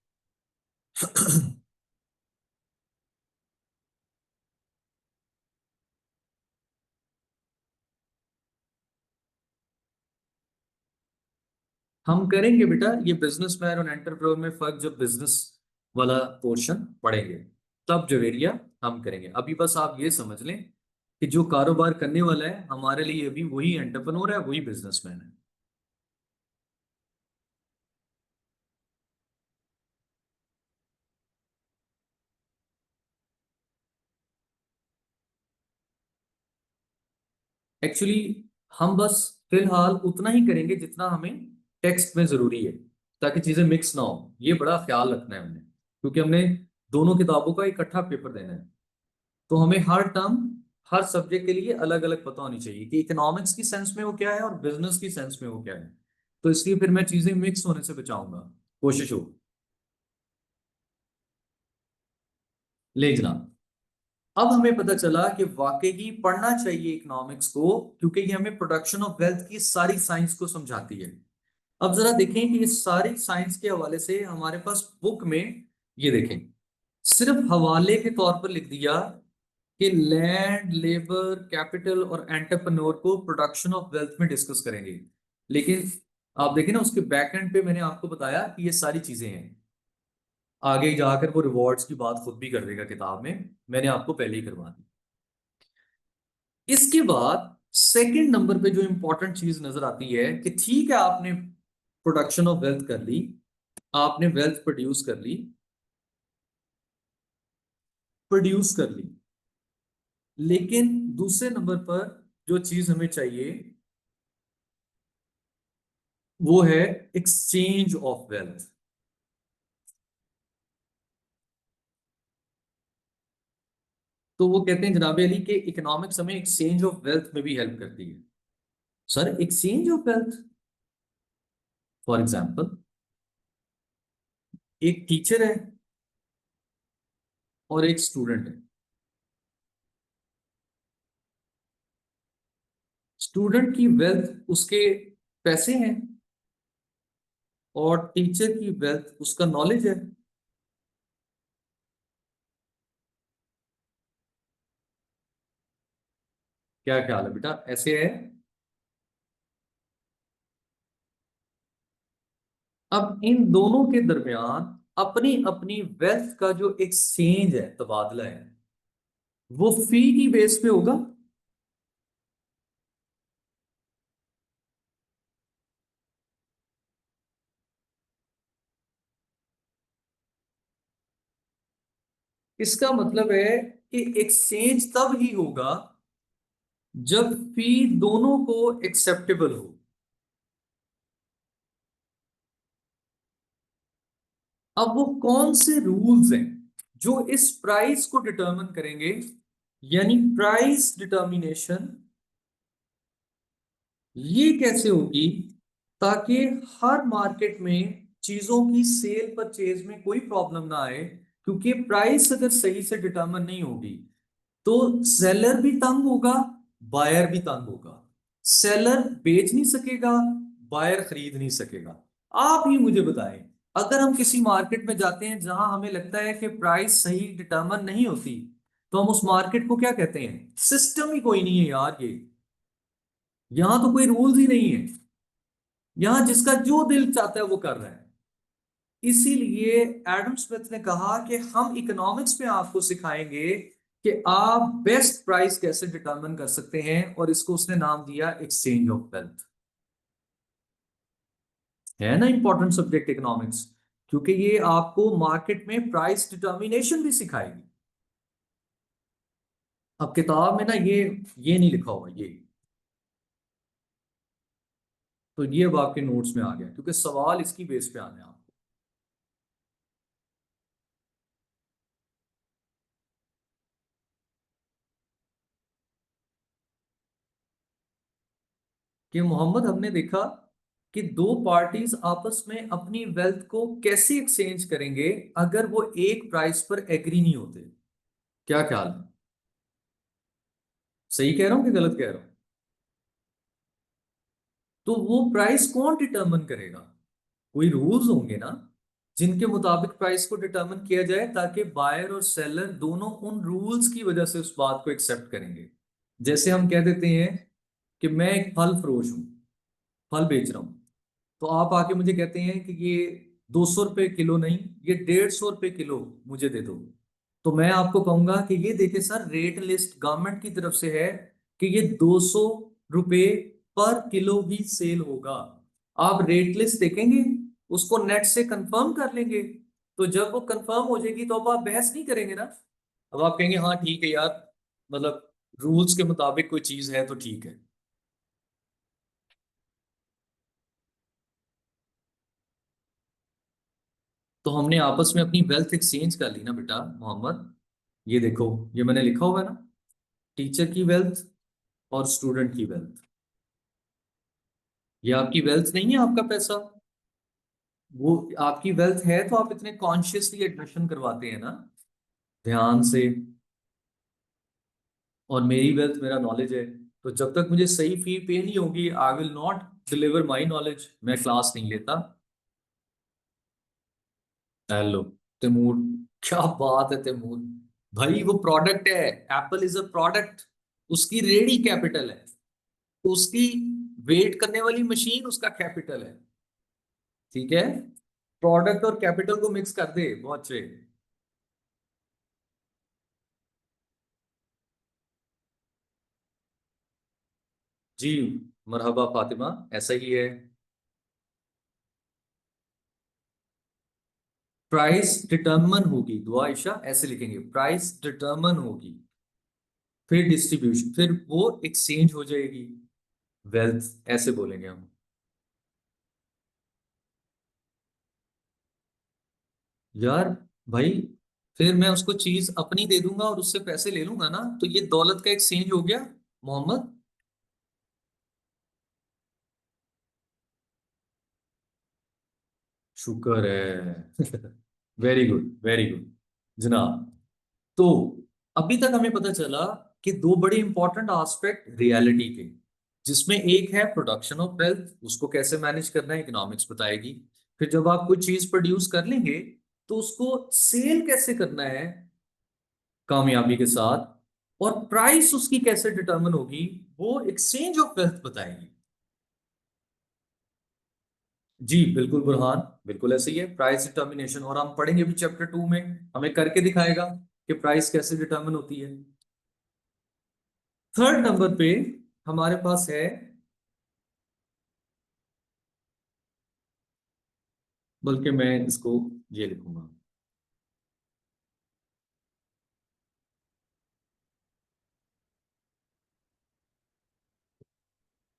हम करेंगे बेटा ये बिजनेसमैन और एंटरप्रेन्योर में फर्क जब बिजनेस वाला पोर्शन पढ़ेंगे, तब जो एरिया हम करेंगे। अभी बस आप ये समझ लें कि जो कारोबार करने वाला है हमारे लिए अभी वही एंटरप्रेन्योर है, वही बिजनेसमैन है। एक्चुअली हम बस फिलहाल उतना ही करेंगे जितना हमें टेक्स्ट में जरूरी है, ताकि चीजें मिक्स ना हो। ये बड़ा ख्याल रखना है हमने, क्योंकि हमने दोनों किताबों का इकट्ठा पेपर देना है। तो हमें हर टर्म, हर सब्जेक्ट के लिए अलग अलग पता होनी चाहिए कि इकोनॉमिक्स की सेंस में वो क्या है और बिजनेस की सेंस में वो क्या है। तो इसलिए फिर मैं चीजें मिक्स होने से बचाऊंगा, कोशिश हो। ले जनाब, अब हमें पता चला कि वाकई पढ़ना चाहिए इकोनॉमिक्स को, क्योंकि ये हमें प्रोडक्शन ऑफ वेल्थ की सारी साइंस को समझाती है। अब जरा देखें कि इस सारी साइंस के हवाले से हमारे पास बुक में, ये देखें, सिर्फ हवाले के तौर पर लिख दिया कि लैंड, लेबर, कैपिटल और एंटरप्रेन्योर को प्रोडक्शन ऑफ वेल्थ में डिस्कस करेंगे। लेकिन आप देखें ना, उसके बैक एंड पे मैंने आपको बताया कि ये सारी चीजें हैं। आगे जाकर वो रिवॉर्ड्स की बात खुद भी कर देगा किताब में, मैंने आपको पहले ही करवा दी। इसके बाद सेकंड नंबर पे जो इंपॉर्टेंट चीज नजर आती है कि ठीक है, आपने प्रोडक्शन ऑफ वेल्थ कर ली, आपने वेल्थ प्रोड्यूस कर ली, लेकिन दूसरे नंबर पर जो चीज हमें चाहिए वो है एक्सचेंज ऑफ वेल्थ। तो वो कहते हैं जनाब अली कि इकोनॉमिक्स हमें एक्सचेंज ऑफ वेल्थ में भी हेल्प करती है। Sir exchange of wealth, for example एक टीचर है और एक स्टूडेंट है। स्टूडेंट की वेल्थ उसके पैसे हैं और टीचर की वेल्थ उसका नॉलेज है। क्या ख्याल है बेटा, ऐसे है? अब इन दोनों के दरमियान अपनी अपनी वेल्थ का जो एक्सचेंज है, तबादला है, वो फी की बेस पे होगा। इसका मतलब है कि एक्सचेंज तब ही होगा जब फी दोनों को एक्सेप्टेबल हो। अब वो कौन से रूल्स हैं जो इस प्राइस को डिटरमिन करेंगे, यानी प्राइस डिटर्मिनेशन ये कैसे होगी, ताकि हर मार्केट में चीजों की सेल परचेज में कोई प्रॉब्लम ना आए। क्योंकि प्राइस अगर सही से डिटर्मिन नहीं होगी तो सेलर भी तंग होगा, बायर भी तंग होगा। सेलर बेच नहीं सकेगा, बायर खरीद नहीं सकेगा। आप ही मुझे बताएं, अगर हम किसी मार्केट में जाते हैं जहां हमें लगता है कि प्राइस सही डिटर्मिन नहीं होती, तो हम उस मार्केट को क्या कहते हैं? सिस्टम ही कोई नहीं है यार ये। यहां तो कोई रूल्स ही नहीं है, यहां जिसका जो दिल चाहता है वो कर रहा है। इसीलिए एडम स्मिथ ने कहा कि हम इकोनॉमिक्स में आपको सिखाएंगे कि आप बेस्ट प्राइस कैसे डिटरमिन कर सकते हैं, और इसको उसने नाम दिया एक्सचेंज ऑफ वेल्थ। है ना इंपॉर्टेंट सब्जेक्ट इकोनॉमिक्स, क्योंकि ये आपको मार्केट में प्राइस डिटर्मिनेशन भी सिखाएगी। अब किताब में ना ये नहीं लिखा हुआ ये, तो ये अब आपके नोट्स में आ गया, क्योंकि सवाल इसकी बेस पे आने हैं आपको। कि मोहम्मद, हमने देखा कि दो पार्टीज आपस में अपनी वेल्थ को कैसे एक्सचेंज करेंगे अगर वो एक प्राइस पर एग्री नहीं होते। क्या ख्याल है? सही कह रहा हूं कि गलत कह रहा हूं? तो वो प्राइस कौन डिटरमिन करेगा? कोई रूल्स होंगे ना जिनके मुताबिक प्राइस को डिटरमिन किया जाए, ताकि बायर और सेलर दोनों उन रूल्स की वजह से उस बात को एक्सेप्ट करेंगे। जैसे हम कह देते हैं कि मैं एक फल फरोश हूँ, फल बेच रहा हूँ, तो आप आके मुझे कहते हैं कि ये 200 रुपये किलो नहीं, ये 150 रुपये किलो मुझे दे दो। तो मैं आपको कहूंगा कि ये देखिए सर, रेट लिस्ट गवर्नमेंट की तरफ से है कि ये 200 रुपये पर किलो ही सेल होगा। आप रेट लिस्ट देखेंगे, उसको नेट से कंफर्म कर लेंगे। तो जब वो कंफर्म हो जाएगी तो अब आप बहस नहीं करेंगे ना। अब आप कहेंगे हाँ ठीक है यार, मतलब रूल्स के मुताबिक कोई चीज है तो ठीक है। तो हमने आपस में अपनी वेल्थ एक्सचेंज कर ली ना बेटा मोहम्मद। ये देखो, ये मैंने लिखा हुआ है ना, टीचर की वेल्थ और स्टूडेंट की वेल्थ। ये आपकी वेल्थ नहीं है, आपका पैसा। वो आपकी वेल्थ है तो आप इतने कॉन्शियसली एडमिशन करवाते हैं ना, ध्यान से। और मेरी वेल्थ मेरा नॉलेज है। तो जब तक मुझे सही फी पे नहीं होगी, I will not deliver my knowledge. मैं क्लास नहीं लेता। हेलो तैमूर, क्या बात है तैमूर। भाई वो प्रोडक्ट है, एप्पल इज अ प्रोडक्ट। उसकी रेडी कैपिटल है, उसकी वेट करने वाली मशीन उसका कैपिटल है। ठीक है, प्रोडक्ट और कैपिटल को मिक्स कर दे बहुत अच्छे। जी, मरहबा फातिमा, ऐसा ही है। प्राइस डिटर्मन होगी, दुआ आयशा ऐसे लिखेंगे, प्राइस डिटर्मन होगी, फिर डिस्ट्रीब्यूशन, फिर वो एक्सचेंज हो जाएगी, वेल्थ ऐसे बोलेंगे हम। यार भाई, फिर मैं उसको चीज अपनी दे दूंगा और उससे पैसे ले लूंगा ना, तो ये दौलत का एक्सचेंज हो गया मोहम्मद। शुक्र है। वेरी गुड वेरी गुड जनाब। तो अभी तक हमें पता चला कि दो बड़े इंपॉर्टेंट एस्पेक्ट रियलिटी के, जिसमें एक है प्रोडक्शन ऑफ वेल्थ, उसको कैसे मैनेज करना है इकोनॉमिक्स बताएगी। फिर जब आप कोई चीज प्रोड्यूस कर लेंगे, तो उसको सेल कैसे करना है कामयाबी के साथ, और प्राइस उसकी कैसे डिटरमिन होगी, वो एक्सचेंज ऑफ वेल्थ बताएगी। जी बिल्कुल बुरहान, बिल्कुल ऐसे ही है प्राइस डिटर्मिनेशन। और हम पढ़ेंगे भी चैप्टर 2 में, हमें करके दिखाएगा कि प्राइस कैसे डिटर्मिन होती है। थर्ड नंबर पे हमारे पास है, बल्कि मैं इसको ये लिखूंगा।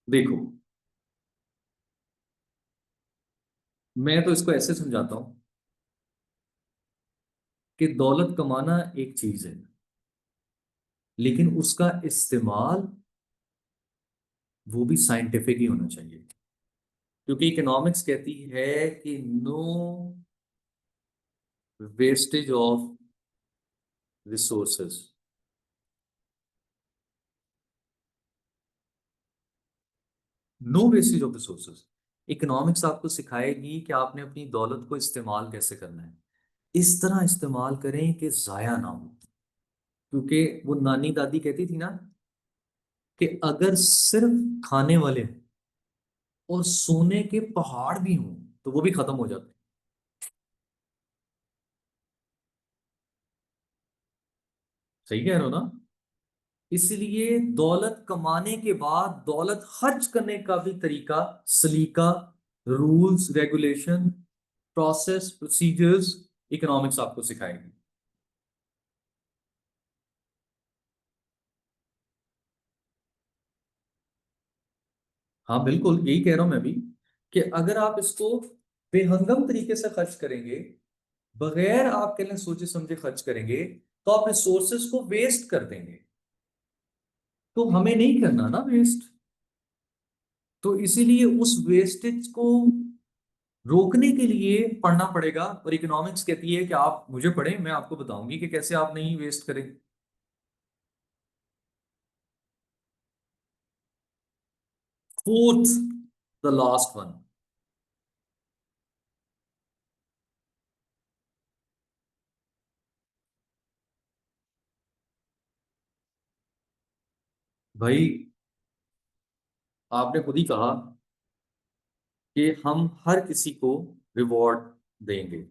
देखो, मैं तो इसको ऐसे समझाता हूं कि दौलत कमाना एक चीज है, लेकिन उसका इस्तेमाल वो भी साइंटिफिक ही होना चाहिए। क्योंकि इकोनॉमिक्स कहती है कि no wastage of resources. No wastage of resources. Economics आपको सिखाएगी कि आपने अपनी दौलत को इस्तेमाल कैसे करना है। इस तरह इस्तेमाल करें कि जाया ना हो। क्योंकि वो नानी दादी कहती थी ना कि अगर सिर्फ खाने वाले और सोने के पहाड़ भी हों, तो वो भी खत्म हो जाते हैं। सही कह रहे हो ना? इसलिए दौलत कमाने के बाद दौलत खर्च करने का भी तरीका, सलीका, rules regulation, process procedures, economics आपको सिखाएगी। हाँ बिल्कुल, यही कह रहा हूं मैं भी, कि अगर आप इसको बेहंगम तरीके से खर्च करेंगे, बगैर आप कहने सोचे समझे खर्च करेंगे, तो आप रिसोर्सेस को वेस्ट कर देंगे। तो हमें नहीं करना ना वेस्ट। तो इसीलिए उस वेस्टेज को रोकने के लिए पढ़ना पड़ेगा। और इकोनॉमिक्स कहती है कि आप मुझे पढ़ें, मैं आपको बताऊंगी कि कैसे आप नहीं वेस्ट करें। Fourth, the last one. भाई आपने खुद ही कहा कि हम हर किसी को रिवॉर्ड देंगे।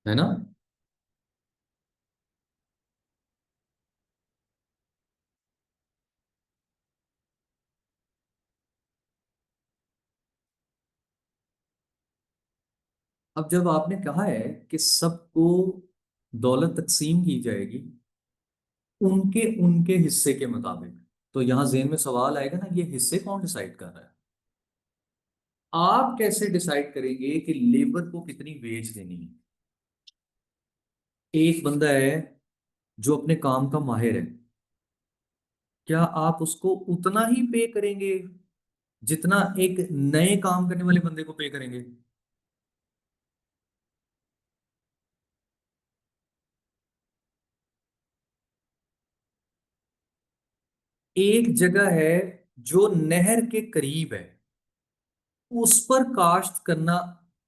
है ना? अब जब आपने कहा है कि सबको दौलत तकसीम की जाएगी उनके उनके हिस्से के मुताबिक, तो यहां जेहन में सवाल आएगा ना, ये हिस्से कौन डिसाइड कर रहा है? आप कैसे डिसाइड करेंगे कि लेबर को कितनी वेज देनी है? एक बंदा है जो अपने काम का माहिर है, क्या आप उसको उतना ही पे करेंगे जितना एक नए काम करने वाले बंदे को पे करेंगे? एक जगह है जो नहर के करीब है, उस पर काश्त करना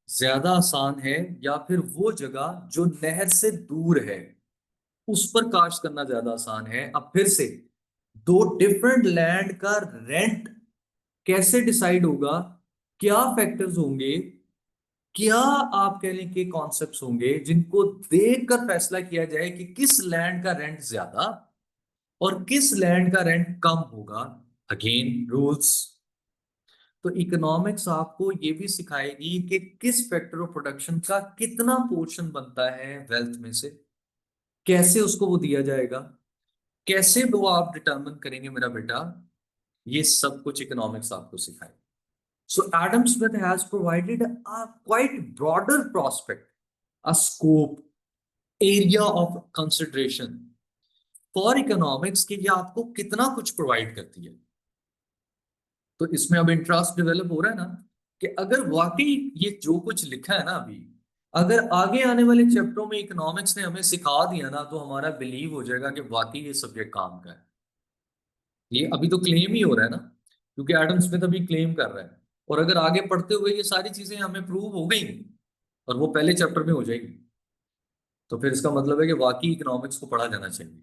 ज्यादा आसान है, या फिर वो जगह जो नहर से दूर है उस पर काश्त करना ज्यादा आसान है? अब फिर से, दो डिफरेंट लैंड का रेंट कैसे डिसाइड होगा? क्या फैक्टर्स होंगे, क्या आप कह लें कि कॉन्सेप्ट्स होंगे जिनको देखकर फैसला किया जाए कि किस लैंड का रेंट ज्यादा और किस लैंड का रेंट कम होगा? Again rules. तो इकोनॉमिक्स आपको ये भी सिखाएगी कि किस फैक्टर ऑफ प्रोडक्शन का कितना पोर्शन बनता है वेल्थ में से, कैसे उसको वो दिया जाएगा, कैसे वो आप डिटरमिन करेंगे मेरा बेटा। ये सब कुछ इकोनॉमिक्स आपको सिखाएगा। So Adam Smith has provided a quite broader prospect, a scope, area of consideration for economics कि ये आपको कितना कुछ प्रोवाइड करती है। तो इसमें अब इंटरेस्ट डेवलप हो रहा है ना, कि अगर वाकई ये जो कुछ लिखा है ना अभी, अगर आगे आने वाले चैप्टरों में इकोनॉमिक्स ने हमें सिखा दिया ना, तो हमारा बिलीव हो जाएगा कि वाकई ये सब्जेक्ट काम का है। ये अभी तो क्लेम ही हो रहा है ना, क्योंकि एडम स्मिथ अभी क्लेम कर रहा है। और अगर आगे पढ़ते हुए ये सारी चीजें हमें प्रूव हो गई और वो पहले चैप्टर में हो जाएगी, तो फिर इसका मतलब है कि वाकई इकोनॉमिक्स को पढ़ा जाना चाहिए।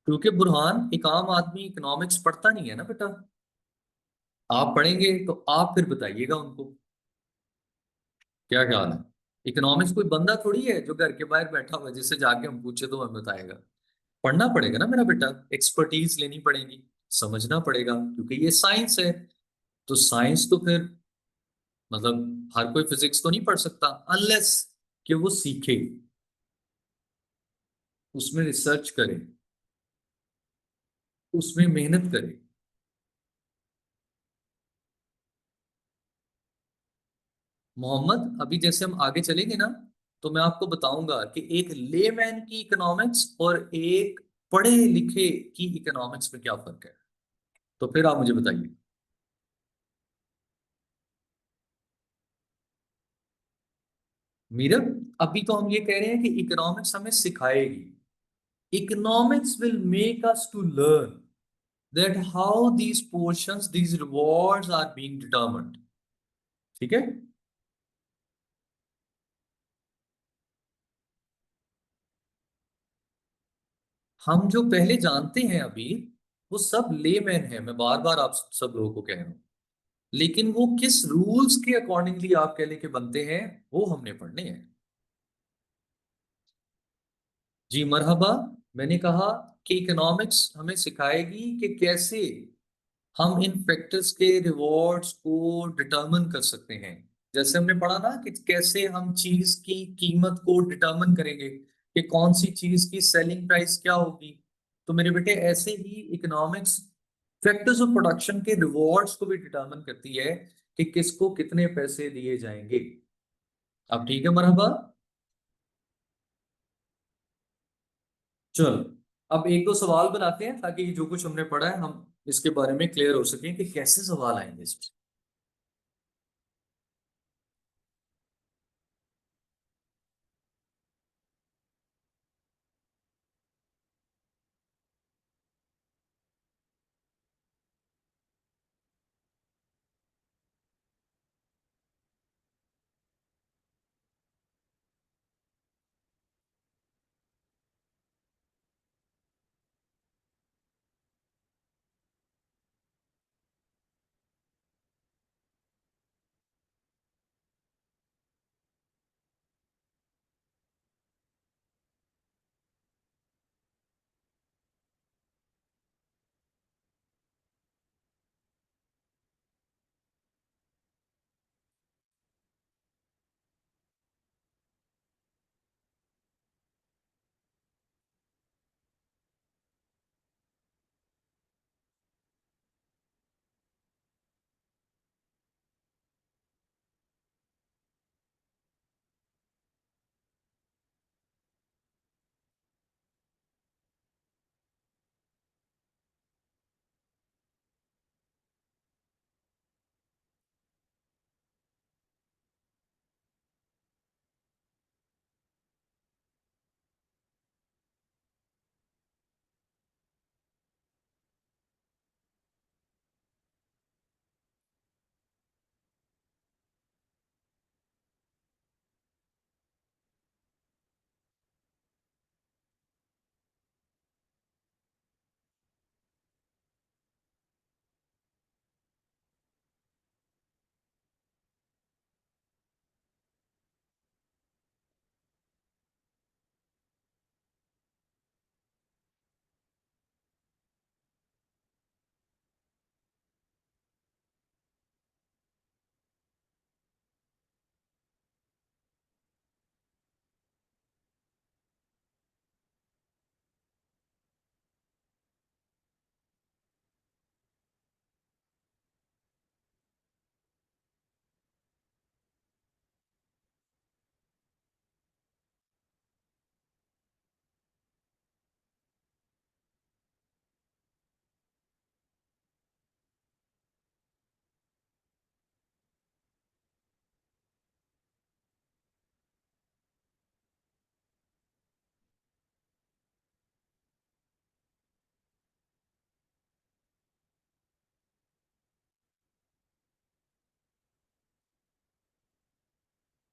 क्योंकि बुरहान, एक आम आदमी इकोनॉमिक्स पढ़ता नहीं है ना बेटा। आप पढ़ेंगे तो आप फिर बताइएगा उनको क्या ख्याल है। इकोनॉमिक्स कोई बंदा थोड़ी है जो घर के बाहर बैठा हुआ है, जिससे जाके हम पूछे तो हमें बताएगा। पढ़ना पड़ेगा ना मेरा बेटा, एक्सपर्टीज लेनी पड़ेगी, समझना पड़ेगा, क्योंकि ये साइंस है। तो साइंस तो फिर मतलब हर कोई फिजिक्स तो नहीं पढ़ सकता अनलेस कि वो सीखे, उसमें रिसर्च करे, उसमें मेहनत करे। मोहम्मद, अभी जैसे हम आगे चलेंगे ना, तो मैं आपको बताऊंगा कि एक लेमैन की इकोनॉमिक्स और एक पढ़े लिखे की इकोनॉमिक्स में क्या फर्क है। तो फिर आप मुझे बताइए। मीरब, अभी तो हम ये कह रहे हैं कि इकोनॉमिक्स हमें सिखाएगी। Economics will make us to learn that how these portions, these rewards are being determined. ठीक है? हम जो पहले जानते हैं अभी, वो सब लेमैन है, मैं बार बार आप सब लोगों को कह रहा हूं। लेकिन वो किस रूल्स के अकॉर्डिंगली आप कह लें कि बनते हैं, वो हमने पढ़ने हैं। जी मरहबा। मैंने कहा कि इकोनॉमिक्स हमें सिखाएगी कि कैसे हम इन फैक्टर्स के रिवॉर्ड्स को डिटरमिन कर सकते हैं। जैसे हमने पढ़ा ना कि कैसे हम चीज की कीमत को डिटरमिन करेंगे कि कौन सी चीज की सेलिंग प्राइस क्या होगी। तो मेरे बेटे ऐसे ही इकोनॉमिक्स फैक्टर्स ऑफ प्रोडक्शन के रिवॉर्ड्स को भी डिटरमिन करती है कि किसको कितने पैसे दिए जाएंगे। अब ठीक है मरहबा। चलो, अब एक दो सवाल बनाते हैं ताकि जो कुछ हमने पढ़ा है हम इसके बारे में क्लियर हो सके कि कैसे सवाल आएंगे इसमें।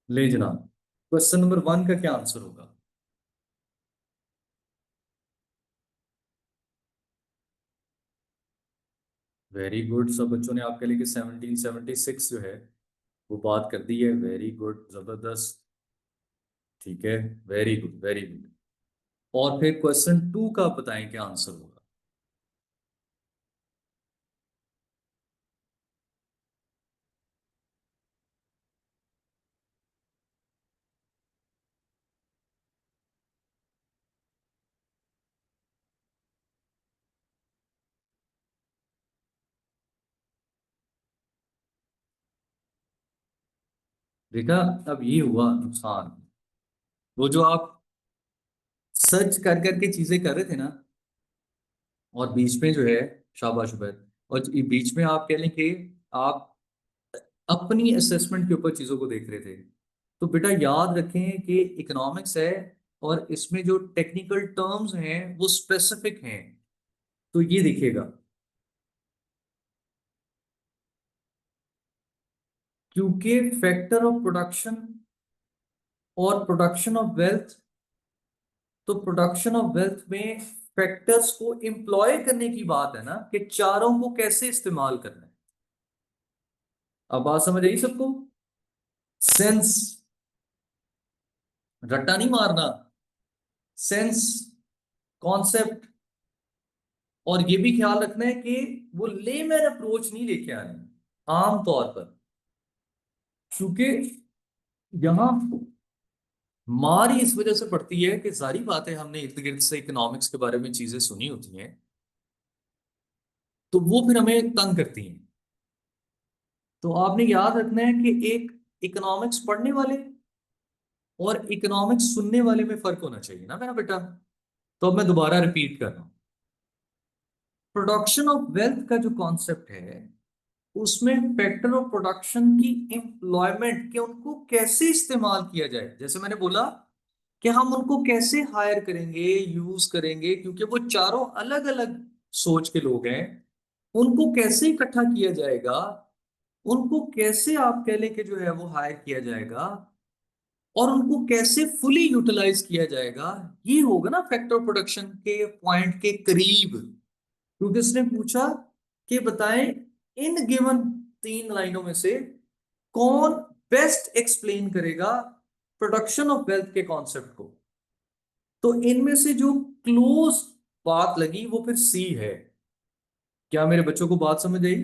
ले जनाब, क्वेश्चन नंबर वन का क्या आंसर होगा? वेरी गुड, सब बच्चों ने आपके लिए कि 1776 जो है वो बात कर दी है। वेरी गुड, जबरदस्त। ठीक है, वेरी गुड वेरी गुड। और फिर क्वेश्चन टू का बताएं क्या आंसर होगा? देखा, अब ये हुआ नुकसान। वो जो आप सर्च कर करके चीजें कर रहे थे ना, और बीच में जो है, शाबाश उबैद, और बीच में आप कह लें कि आप अपनी असेसमेंट के ऊपर चीजों को देख रहे थे। तो बेटा याद रखें कि इकोनॉमिक्स है, और इसमें जो टेक्निकल टर्म्स हैं वो स्पेसिफिक हैं। तो ये देखिएगा, क्योंकि फैक्टर ऑफ प्रोडक्शन और प्रोडक्शन ऑफ वेल्थ, तो प्रोडक्शन ऑफ वेल्थ में फैक्टर्स को एम्प्लॉय करने की बात है ना, कि चारों को कैसे इस्तेमाल करना है। अब बात समझ आई सबको? सेंस, रट्टा नहीं मारना, सेंस, कॉन्सेप्ट। और ये भी ख्याल रखना है कि वो लेमैन अप्रोच नहीं लेके आनी आम तौर पर, क्योंकि यहां मार ही इस वजह से पड़ती है कि सारी बातें हमने इर्द गिर्द से इकोनॉमिक्स के बारे में चीजें सुनी होती हैं। तो वो फिर हमें तंग करती हैं। तो आपने याद रखना है कि एक इकोनॉमिक्स पढ़ने वाले और इकोनॉमिक्स सुनने वाले में फर्क होना चाहिए ना मेरा बेटा। तो अब मैं दोबारा रिपीट कर रहा हूं। प्रोडक्शन ऑफ वेल्थ का जो कॉन्सेप्ट है, उसमें फैक्टर ऑफ प्रोडक्शन की एम्प्लॉयमेंट के उनको कैसे इस्तेमाल किया जाए, जैसे मैंने बोला कि हम उनको कैसे हायर करेंगे, यूज करेंगे, क्योंकि वो चारों अलग अलग सोच के लोग हैं। उनको कैसे इकट्ठा किया जाएगा, उनको कैसे आप कह लें कि जो है वो हायर किया जाएगा, और उनको कैसे फुली यूटिलाइज किया जाएगा, ये होगा ना फैक्टर ऑफ प्रोडक्शन के पॉइंट के करीब। क्योंकि उसने पूछा कि बताएं इन गिवन 3 लाइनों में से कौन बेस्ट एक्सप्लेन करेगा प्रोडक्शन ऑफ वेल्थ के कॉन्सेप्ट को। तो इनमें से जो क्लोज बात लगी वो फिर सी है। क्या मेरे बच्चों को बात समझ आई?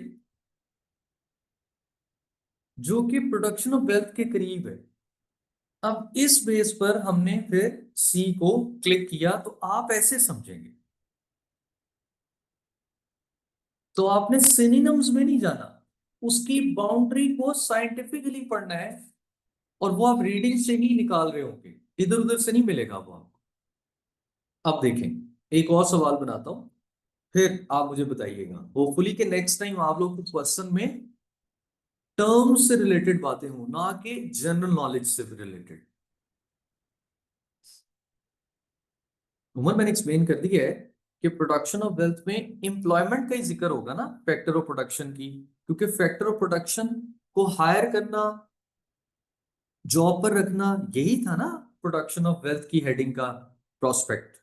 जो कि प्रोडक्शन ऑफ वेल्थ के करीब है। अब इस बेस पर हमने फिर सी को क्लिक किया, तो आप ऐसे समझेंगे। तो आपने सिनोनिम्स में नहीं जाना, उसकी बाउंड्री को साइंटिफिकली पढ़ना है। और वो आप रीडिंग से ही निकाल रहे होंगे, इधर उधर से नहीं मिलेगा वो आपको। अब देखें, एक और सवाल बनाता हूं, फिर आप मुझे बताइएगा। होपफुली कि नेक्स्ट टाइम आप लोग को क्वेश्चन में टर्म्स से रिलेटेड बातें हो, ना कि जनरल नॉलेज से रिलेटेड। उमर मैंने एक्सप्लेन कर दिया है कि प्रोडक्शन ऑफ वेल्थ में एम्प्लॉयमेंट का ही जिक्र होगा ना, फैक्टर ऑफ प्रोडक्शन की। क्योंकि फैक्टर ऑफ प्रोडक्शन को हायर करना, जॉब पर रखना, यही था ना प्रोडक्शन ऑफ वेल्थ की हेडिंग का प्रोस्पेक्ट।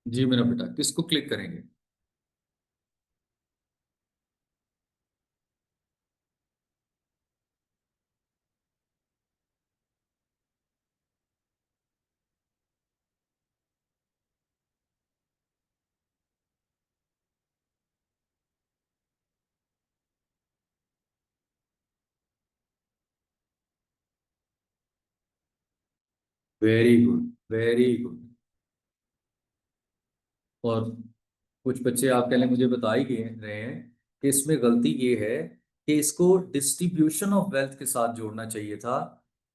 जी मेरा बेटा, किसको क्लिक करेंगे? Very good, very good. और कुछ बच्चे आप पहले मुझे बता ही गए रहे हैं कि इसमें गलती ये है कि इसको डिस्ट्रीब्यूशन ऑफ वेल्थ के साथ जोड़ना चाहिए था,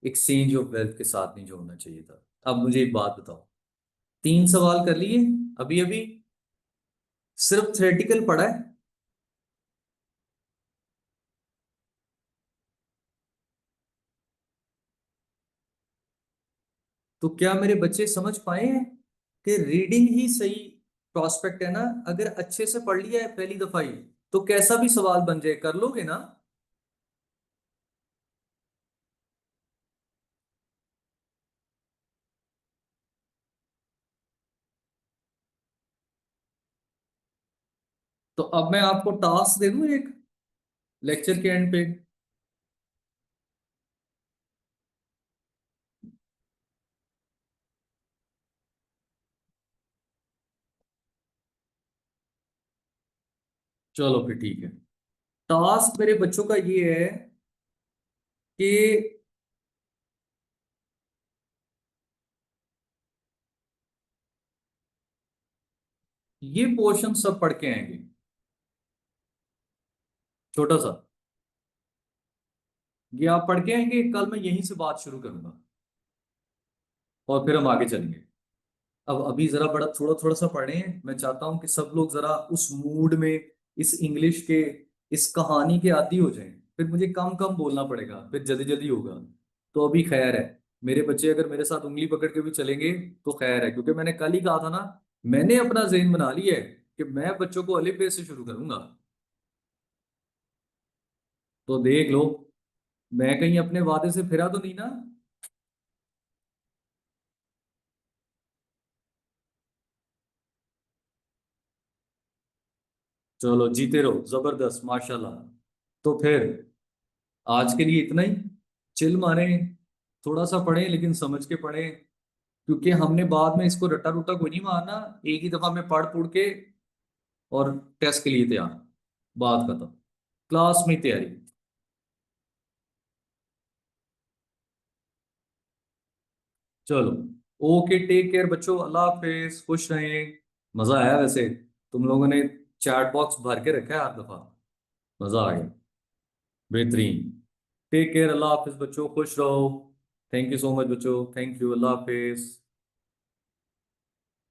एक्सचेंज ऑफ वेल्थ के साथ नहीं जोड़ना चाहिए था। अब मुझे एक बात बताओ, 3 सवाल कर लिए अभी अभी, सिर्फ थ्योरेटिकल पढ़ा है। तो क्या मेरे बच्चे समझ पाए हैं कि रीडिंग ही सही प्रोस्पेक्ट है ना? अगर अच्छे से पढ़ लिया है पहली दफा ही, तो कैसा भी सवाल बन जाए कर लोगे ना? तो अब मैं आपको टास्क दे दूं एक, लेक्चर के एंड पे। चलो फिर ठीक है। टास्क मेरे बच्चों का ये है कि ये पोर्शन सब पढ़ के आएंगे, छोटा सा। ये आप पढ़ के आएंगे, कल मैं यहीं से बात शुरू करूंगा और फिर हम आगे चलेंगे। अब अभी जरा बड़ा थोड़ा थोड़ा सा पढ़ें, मैं चाहता हूं कि सब लोग जरा उस मूड में, इस इंग्लिश के, इस कहानी के आदी हो जाएं। फिर मुझे कम कम बोलना पड़ेगा, फिर जल्दी जल्दी होगा। तो अभी खैर है, मेरे बच्चे अगर मेरे साथ उंगली पकड़ के भी चलेंगे तो खैर है, क्योंकि मैंने कल ही कहा था ना, मैंने अपना ज़हन बना लिया है कि मैं बच्चों को अलिफ बे से शुरू करूंगा। तो देख लो, मैं कहीं अपने वादे से फिरा तो नहीं ना। चलो जीते रहो, जबरदस्त, माशाल्लाह। तो फिर आज के लिए इतना ही। चिल मारें, थोड़ा सा पढ़ें लेकिन समझ के पढ़ें, क्योंकि हमने बाद में इसको रट्टा रुट्टा कोई नहीं मारना। एक ही दफा में पढ़ पुढ़ के और टेस्ट के लिए तैयार, बात खत्म, क्लास में तैयारी। चलो, ओके, टेक केयर बच्चों, अल्लाह हाफिज, खुश रहें। मजा आया वैसे, तुम लोगों ने चैट बॉक्स भर के रखा है हर दफा, मजा आ गया, बेहतरीन। टेक केयर, अल्लाह हाफिज बच्चों, खुश रहो। थैंक यू सो मच बच्चों, थैंक यू, अल्लाह हाफिज।